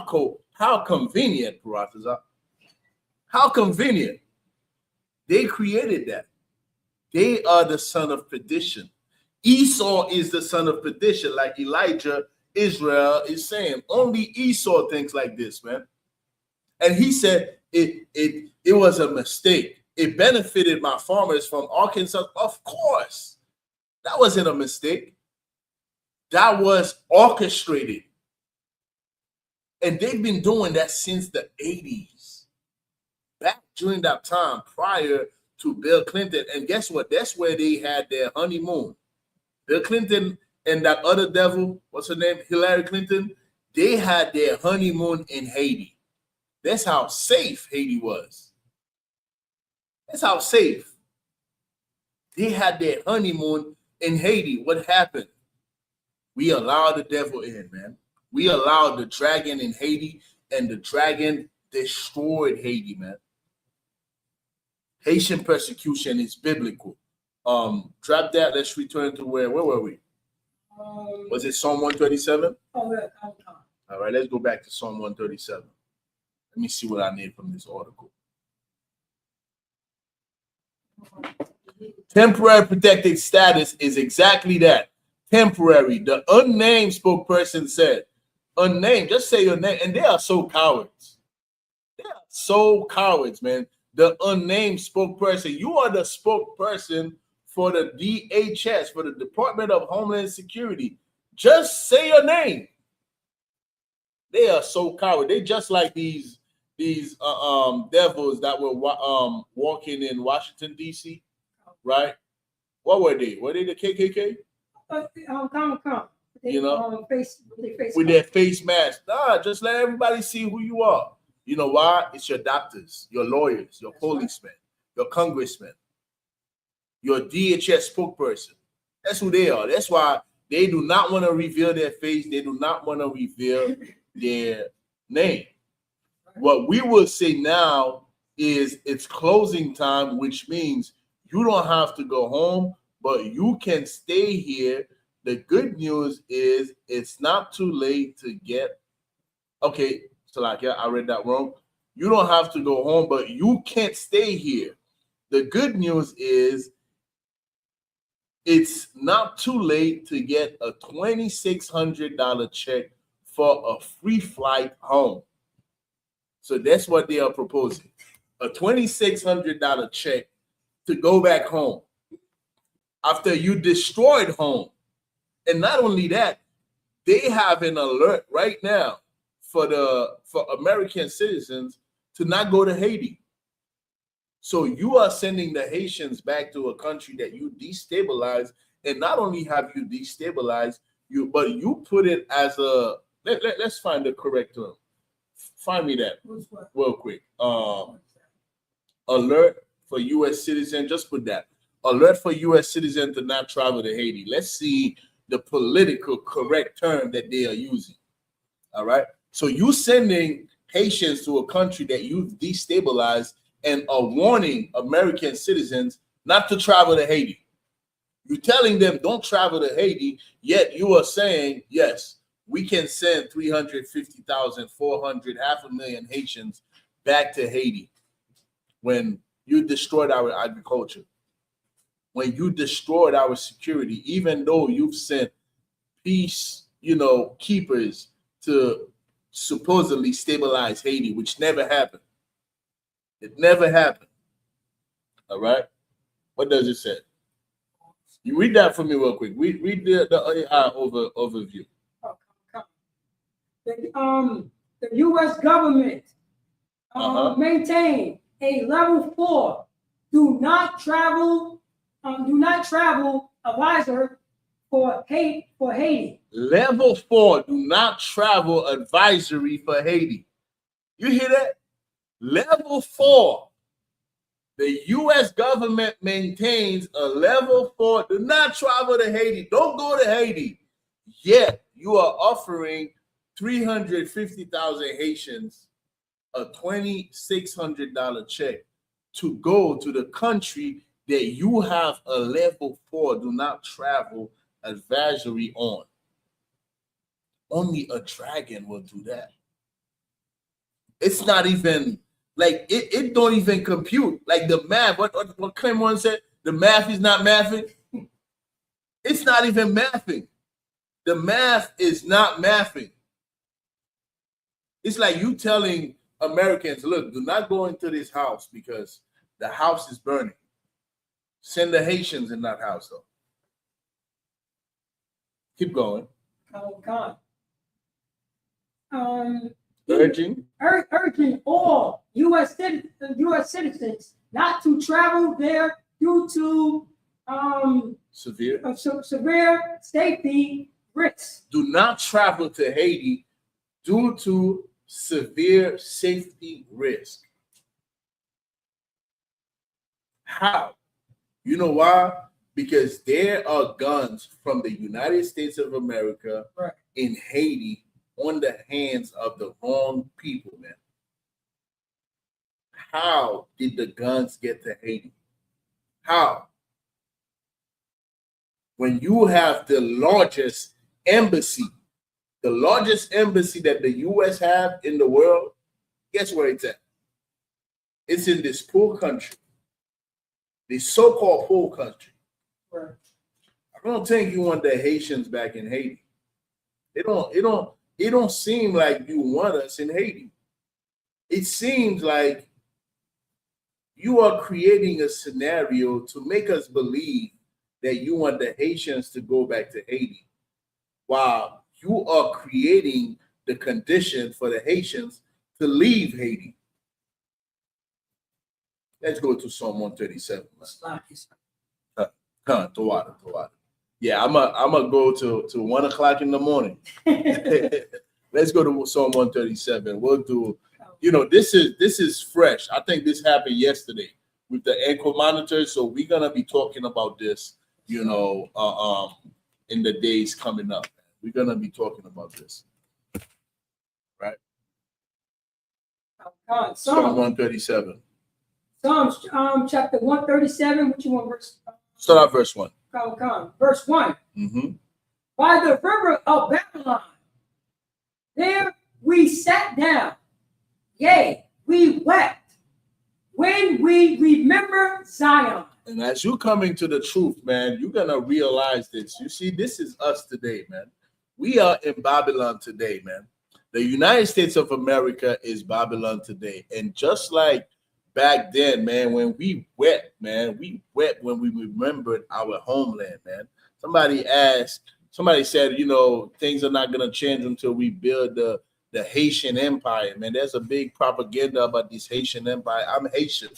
convenient, Yatazar. How convenient. They created that. They are the son of perdition. Esau is the son of perdition, like Elijah, Israel is saying. Only Esau thinks like this, man. And he said it was a mistake. It benefited my farmers from Arkansas. Of course, that wasn't a mistake. That was orchestrated. And they've been doing that since the 80s. Back during that time prior to Bill Clinton. And guess what? That's where they had their honeymoon. Bill Clinton and that other devil, what's her name? Hillary Clinton. They had their honeymoon in Haiti. That's how safe Haiti was. That's how safe. They had their honeymoon in Haiti. What happened? We allowed the devil in, man. We allowed the dragon in Haiti, and the dragon destroyed Haiti, man. Haitian persecution is biblical. Drop that. Let's return to where were we? Was it Psalm 137? Oh, yeah. All right, let's go back to Psalm 137. Let me see what I need from this article. Temporary protected status is exactly that. Temporary. The unnamed spokesperson said, unnamed, just say your name. And they are so cowards. They are so cowards, man. The unnamed spokesperson. You are the spokesperson for the DHS, for the Department of Homeland Security. Just say your name. They are so coward. They just like these devils that were walking in Washington, D.C., right? What were they? Were they the KKK? You know, with their face mask. Nah, just let everybody see who you are. You know why? It's your doctors, your lawyers, your policemen, your congressmen, your DHS spokesperson. That's who they are. That's why they do not want to reveal their face. They do not want to reveal their name. What we will say now is it's closing time, which means you don't have to go home, but you can stay here. The good news is it's not too late to get. Okay, so like, yeah, I read that wrong. You don't have to go home, but you can't stay here. The good news is it's not too late to get a $2,600 check for a free flight home. So that's what they are proposing. A $2,600 check to go back home after you destroyed home. And not only that, they have an alert right now for American citizens to not go to Haiti. So you are sending the Haitians back to a country that you destabilized, and not only have you destabilized you, but you put it as a let's find the correct term. Find me that real quick. Alert for U.S. citizen. Just put that. Alert for U.S. citizen to not travel to Haiti. Let's see the political correct term that they are using. All right. So you sending Haitians to a country that you've destabilized and are warning American citizens not to travel to Haiti. You're telling them don't travel to Haiti, yet you are saying, yes, we can send 350,000, 400, 500,000 Haitians back to Haiti when you destroyed our agriculture, when you destroyed our security, even though you've sent peace, keepers to supposedly stabilize Haiti, which never happened. It never happened. All right. What does it say? You read that for me real quick. Read the AI overview. The U.S. government maintain a level 4 do not travel advisor for Haiti. Level 4 do not travel advisory for Haiti. You hear that? Level 4. The U.S. government maintains a level 4. Do not travel to Haiti. Don't go to Haiti. Yet you are offering 350,000 Haitians a $2,600 check to go to the country that you have a level 4 do not travel advisory on. Only a dragon will do that. It's not even like it don't even compute. Like the math, what Clement said, the math is not mathing. It's not even mathing. The math is not mathing. It's like you telling Americans, look, do not go into this house because the house is burning. Send the Haitians in that house, though. Keep going. Oh, God. Urging all U.S. citizens not to travel there due to severe safety risks. Do not travel to Haiti due to severe safety risk. How? You know why? Because there are guns from the United States of America in Haiti on the hands of the wrong people, man. How did the guns get to Haiti? How? When you have the largest embassy that the U.S. have in the world, guess where it's at? It's in this poor country, the so-called poor country. I don't think you want the Haitians back in Haiti. It don't seem like you want us in Haiti. It seems like you are creating a scenario to make us believe that you want the Haitians to go back to Haiti, while you are creating the condition for the Haitians to leave Haiti. Let's go to Psalm 137. Yeah, I'm gonna go to 1 o'clock in the morning. Let's go to Psalm 137. We'll do, this is fresh. I think this happened yesterday with the ankle monitor. So we're gonna be talking about this, in the days coming up. We're gonna be talking about this. Right? Psalm Psalm 137. Psalms chapter 137. What you want verse? Start out verse 1. Verse 1. By the river of Babylon, there we sat down, yea, we wept when we remember Zion. And as you coming to the truth, man, you're gonna realize this. You see, this is us today, man. We are in Babylon today, man. The United States of America is Babylon today. And just like back then, man, when we wept, man, we wept when we remembered our homeland, man. Somebody said, you know, things are not going to change until we build the Haitian Empire, man. There's a big propaganda about this Haitian Empire. I'm Haitian.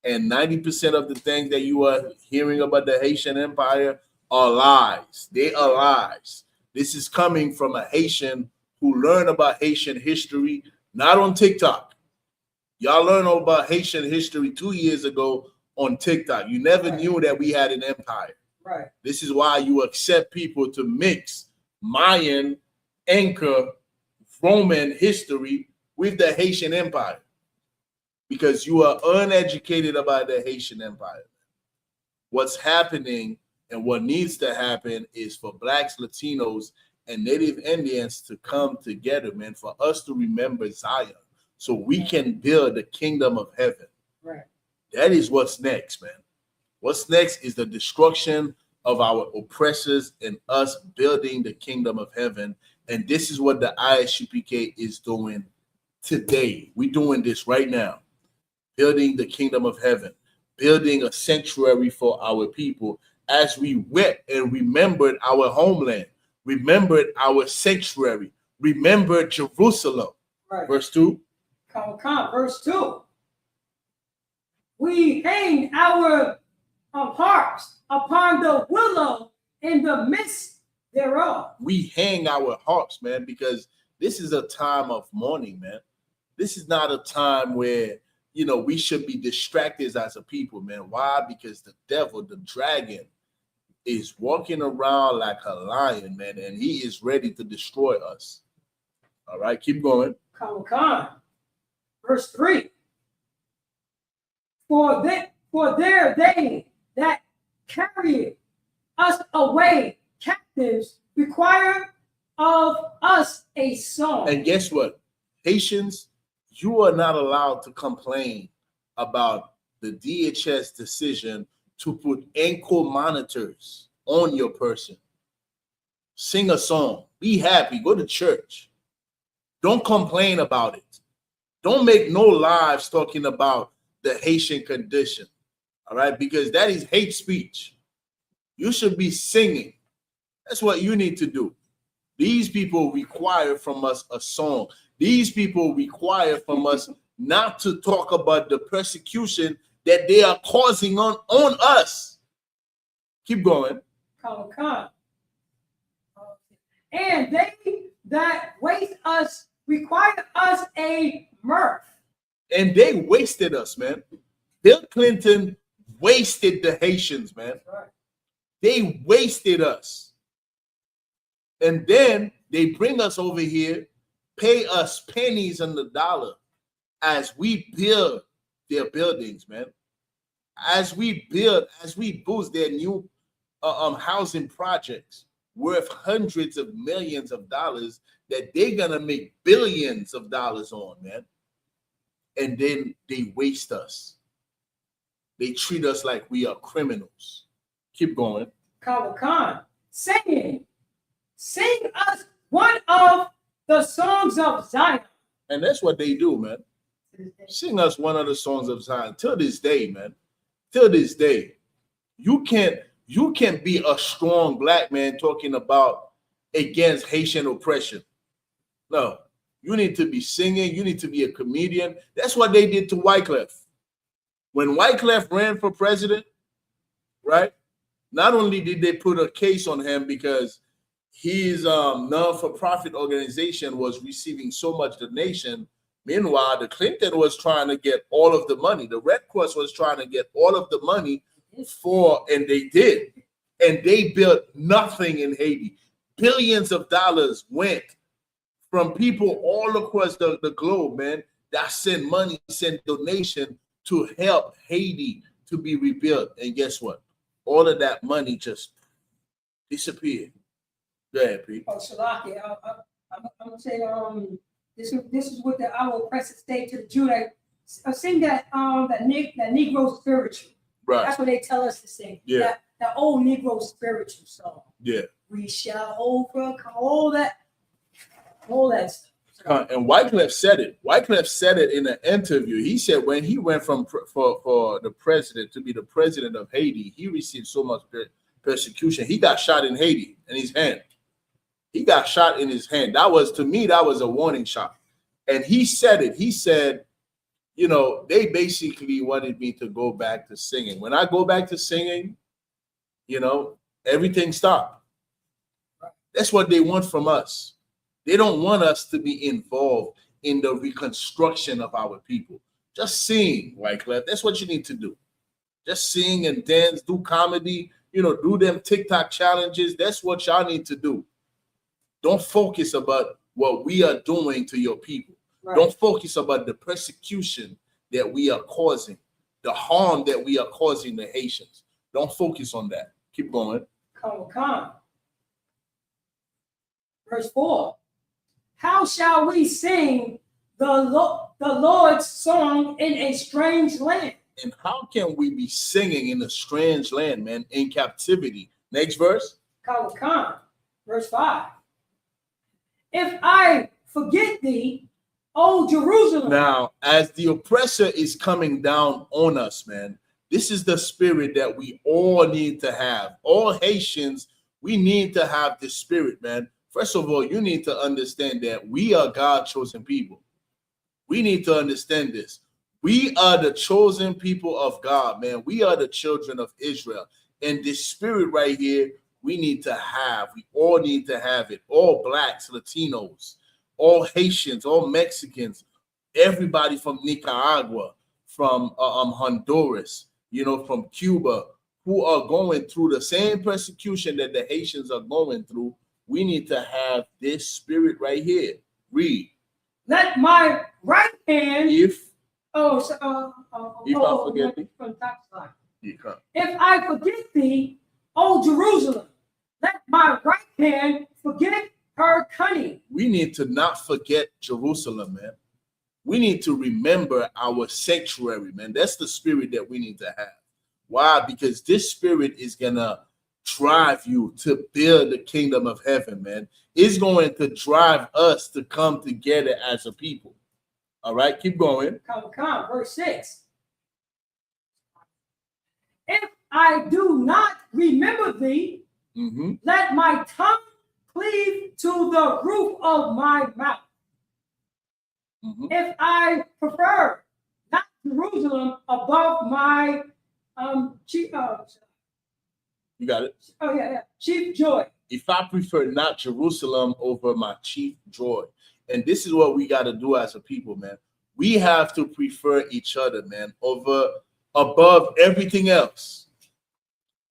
And 90% of the things that you are hearing about the Haitian Empire are lies. They are lies. This is coming from a Haitian who learned about Haitian history, not on TikTok. Y'all learned about Haitian history 2 years ago on TikTok. You never knew that we had an empire. Right. This is why you accept people to mix Mayan, Inca, Roman history with the Haitian Empire, because you are uneducated about the Haitian Empire. What's happening and what needs to happen is for Blacks, Latinos, and Native Indians to come together, man, for us to remember Zion so we can build the kingdom of heaven. Right. That is what's next, man. What's next is the destruction of our oppressors and us building the kingdom of heaven. And this is what the ISUPK is doing today. We're doing this right now, building the kingdom of heaven, building a sanctuary for our people as we wept and remembered our homeland, remembered our sanctuary, remembered Jerusalem. Right. Verse 2. Verse 2. We hang our harps upon the willow in the midst thereof. We hang our harps, man, because this is a time of mourning, man. This is not a time where, you know, we should be distracted as a people, man. Why? Because the devil, the dragon, is walking around like a lion, man, and he is ready to destroy us. All right, keep going. Verse 3. For there they that carry us away captives require of us a song. And guess what? Haitians, you are not allowed to complain about the DHS decision to put ankle monitors on your person. Sing a song. Be happy. Go to church. Don't complain about it. Don't make no lives talking about the Haitian condition. All right? Because that is hate speech. You should be singing. That's what you need to do. These people require from us a song. These people require from us not to talk about the persecution that they are causing on us. Keep going. And they that waste us require us a mirth. And they wasted us, man. Bill Clinton wasted the Haitians, man. Right. They wasted us. And then they bring us over here, pay us pennies on the dollar as we build their buildings, man. As we boost their new housing projects worth hundreds of millions of dollars that they're gonna make billions of dollars on, man. And then they waste us. They treat us like we are criminals. Keep going. Singing, sing us one of the songs of Zion. And that's what they do, man. Sing us one of the songs of Zion. Till this day, man. Till this day. You can't be a strong black man talking about against Haitian oppression. No. You need to be singing. You need to be a comedian. That's what they did to Wycliffe. When Wycliffe ran for president, right? Not only did they put a case on him because his non-for-profit organization was receiving so much donation. Meanwhile, the Clinton was trying to get all of the money. The Red Cross was trying to get all of the money and they did. And they built nothing in Haiti. Billions of dollars went from people all across the globe, man. that send money, send donation to help Haiti to be rebuilt. And guess what? All of that money just disappeared. Go ahead, Pete. Oh, Shalaki, I'm gonna say this is what our oppressor state to the Jew. I sing that Negro spiritual. Right. That's what they tell us to sing. Yeah. That old Negro spiritual song. Yeah. We shall overcome all that stuff. And Wycliffe said it. Wycliffe said it in an interview. He said when he went for the president to be the president of Haiti, he received so much persecution. He got shot in Haiti in his hand. He got shot in his hand. That was, to me, that was a warning shot. And he said it. He said, you know, they basically wanted me to go back to singing. When I go back to singing, you know, everything stopped. That's what they want from us. They don't want us to be involved in the reconstruction of our people. Just sing, Wycliffe. That's what you need to do. Just sing and dance, do comedy, you know, do them TikTok challenges. That's what y'all need to do. Don't focus about what we are doing to your people. Right. Don't focus about the persecution that we are causing, the harm that we are causing the Haitians. Don't focus on that. Keep going. Come. Verse 4. How shall we sing the Lord's song in a strange land? And how can we be singing in a strange land, man, in captivity? Next verse. Come. Verse 5. If I forget thee, O Jerusalem. Now, as the oppressor is coming down on us, man, this is the spirit that we all need to have. All Haitians, we need to have this spirit, man. First of all, you need to understand that we are God's chosen people. We need to understand this. We are the chosen people of God, man. We are the children of Israel. And this spirit right here, we need to have. We all need to have it. All blacks, Latinos, all Haitians, all Mexicans, everybody from Nicaragua, from Honduras, you know, from Cuba, who are going through the same persecution that the Haitians are going through. We need to have this spirit right here. Read. Let my right hand. If I forget thee. If I forget thee, O Jerusalem, let my right hand forget her cunning. We need to not forget Jerusalem, man. We need to remember our sanctuary, man. That's the spirit that we need to have. Why? Because this spirit is gonna drive you to build the kingdom of heaven, man. It's going to drive us to come together as a people. All right, keep going. Come. Verse 6. If I do not remember thee, let my tongue cleave to the roof of my mouth. If I prefer not Jerusalem above my chief. You got it. Oh yeah. Chief joy. If I prefer not Jerusalem over my chief joy. And this is what we got to do as a people, man. We have to prefer each other, man, above everything else.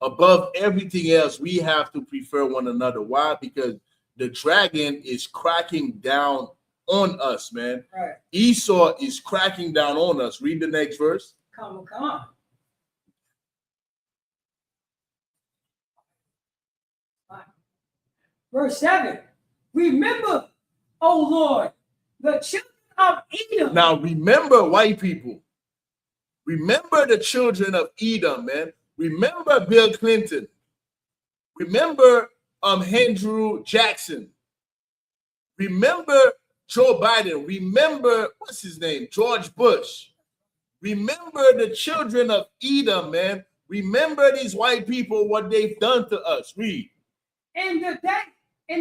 Above everything else, we have to prefer one another. Why? Because the dragon is cracking down on us, man. Right. Esau is cracking down on us. Read the next verse. Come. Verse 7. Remember, O Lord, the children of Edom. Now remember, white people. Remember the children of Edom, man. Remember Bill Clinton. Remember Andrew Jackson. Remember Joe Biden. Remember, what's his name? George Bush. Remember the children of Edom, man. Remember these white people, what they've done to us. Read. In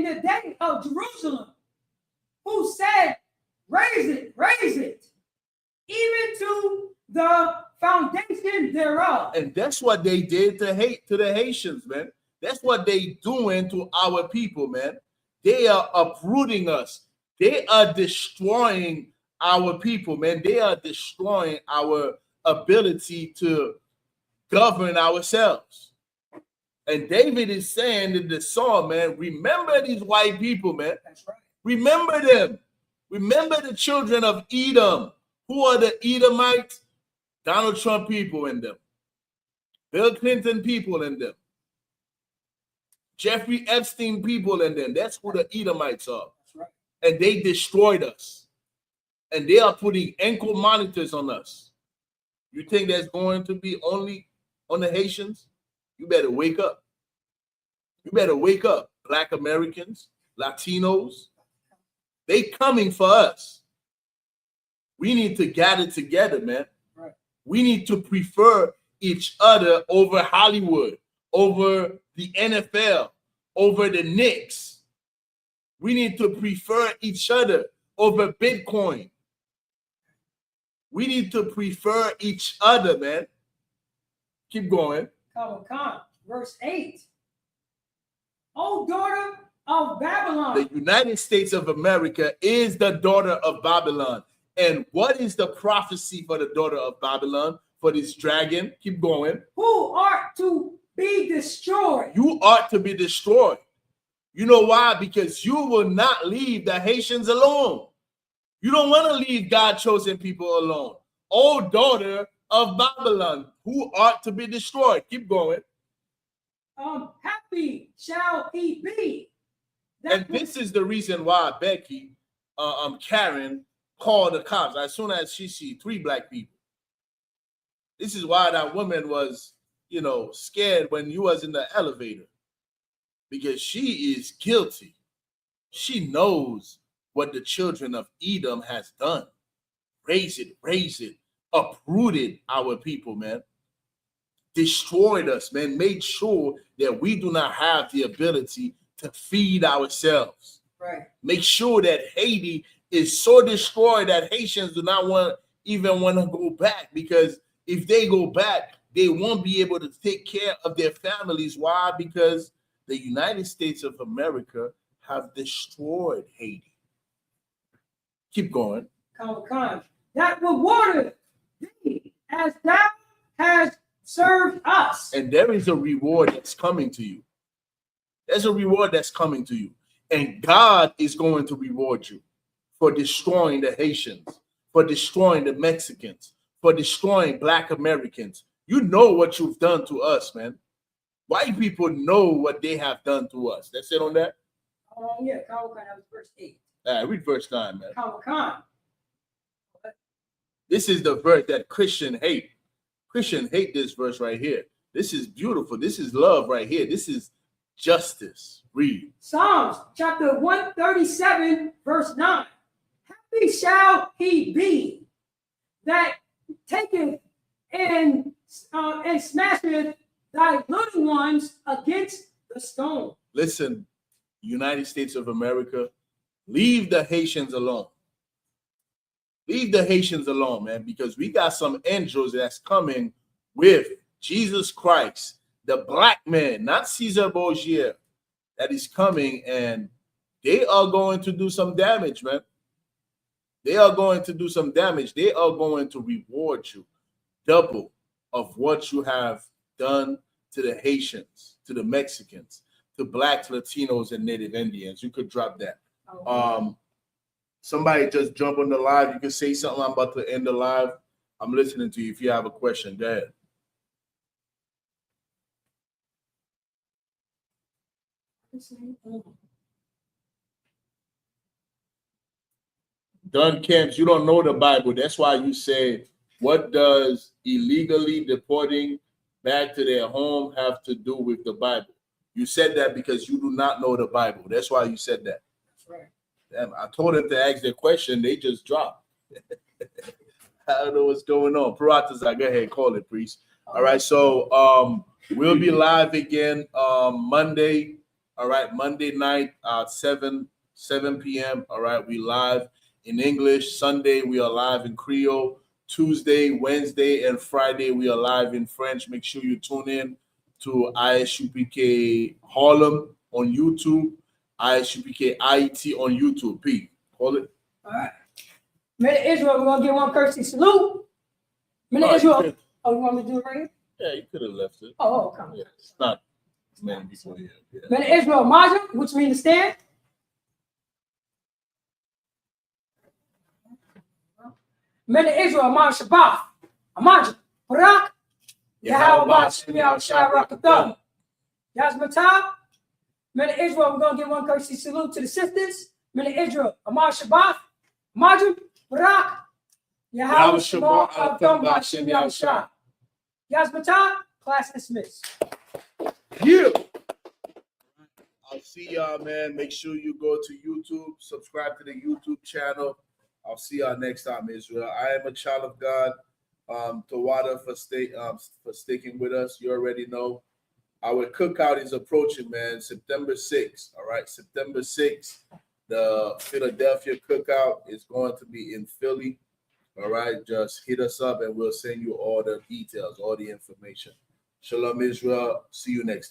the day of Jerusalem, who said, raise it, even to the foundation thereof. And that's what they did to the Haitians, man. That's what they doing to our people, man. They are uprooting us. They are destroying our people, man. They are destroying our ability to govern ourselves. And David is saying in the psalm, man, remember these white people, man. That's right. Remember them. Remember the children of Edom Who are the Edomites? Donald Trump people in them. Bill Clinton people in them. Jeffrey Epstein people in them. That's who the Edomites are. Right. And they destroyed us. And they are putting ankle monitors on us. You think that's going to be only on the Haitians? You better wake up. You better wake up. Black Americans, Latinos, they coming for us. We need to gather together, man. Right. We need to prefer each other over Hollywood, over the NFL, over the Knicks. We need to prefer each other over Bitcoin. We need to prefer each other, man. Keep going. Khan, verse 8. O daughter of Babylon. The United States of America is the daughter of Babylon. And what is the prophecy for the daughter of Babylon? For this dragon? Keep going. Who are to be destroyed. You ought to be destroyed. You know why? Because you will not leave the Haitians alone. You don't want to leave God's chosen people alone. O daughter of Babylon, who ought to be destroyed. Keep going. Happy shall he be. And this is the reason why Becky, Karen, called the cops as soon as she see 3 black people. This is why that woman was, scared when you was in the elevator, because she is guilty. She knows what the children of Edom has done. Raise it, uprooted our people, man. Destroyed us, man. Made sure that we do not have the ability to feed ourselves. Right. Make sure that Haiti is so destroyed that Haitians do not even want to go back, because if they go back, they won't be able to take care of their families. Why? Because the United States of America have destroyed Haiti. Keep going. That rewarded thee as thou hast served us. And there is a reward that's coming to you. There's a reward that's coming to you. And God is going to reward you for destroying the Haitians, for destroying the Mexicans, for destroying Black Americans. You know what you've done to us, man. White people know what they have done to us. That's it on that? Yeah, that was verse 8. Read verse 9, man. Khan. This is the verse that Christian hate. Christian hate this verse right here. This is beautiful. This is love right here. This is justice. Read. Psalms chapter 137, verse 9. Happy shall he be that taketh and smasheth thy little ones against the stone. Listen, United States of America, leave the Haitians alone. Leave the Haitians alone, man, because we got some angels that's coming with Jesus Christ, the black man, not Caesar Borgia, that is coming, and they are going to do some damage, man. They are going to do some damage. They are going to reward you double of what you have done to the Haitians, to the Mexicans, to Blacks, Latinos, and Native Indians. You could drop that. Somebody just jump on the live. You can say something. I'm about to end the live. I'm listening to you. If you have a question, go ahead. Don Camps, you don't know the Bible. That's why you say, what does illegally deporting back to their home have to do with the Bible? You said that because you do not know the Bible. That's why you said that. That's right. Damn, I told them to ask their question. They just dropped. I don't know what's going on. Yatazar, go ahead, call it, priest. All right, so we'll be live again Monday. All right, Monday night at 7 p.m. All right, we live in English. Sunday we are live in Creole. Tuesday, Wednesday, and Friday we are live in French. Make sure you tune in to ISUPK HARLEM on YouTube. ISUPK IET on YouTube. P. Call it. All right. Men of Israel, we're going to give one courtesy salute. Men of Israel. Oh, you want me to do it right here? Yeah, you could have left it. Oh, come on. Yeah, it's not many people here. Yeah. Men of Israel, Maja, which means to stand. Men of Israel, Amar Shabbat, Amar Barak, Yahweh Bashem Yahushua Rakatham. Yazmatah, men of Israel, we're going to give one courtesy salute to the sisters. Men of Israel, Amar Shabbat, Amar Barak, Yahweh Shabbat Rakatham Bashem Yahushua. Yazmatah, class dismissed. Yeah. I'll see y'all, man. Make sure you go to YouTube, subscribe to the YouTube channel. I'll see y'all next time, Israel. I am a child of God. Tawada for sticking with us. You already know. Our cookout is approaching, man. September 6th. All right, September 6th. The Philadelphia cookout is going to be in Philly. All right, just hit us up and we'll send you all the details, all the information. Shalom, Israel. See you next time.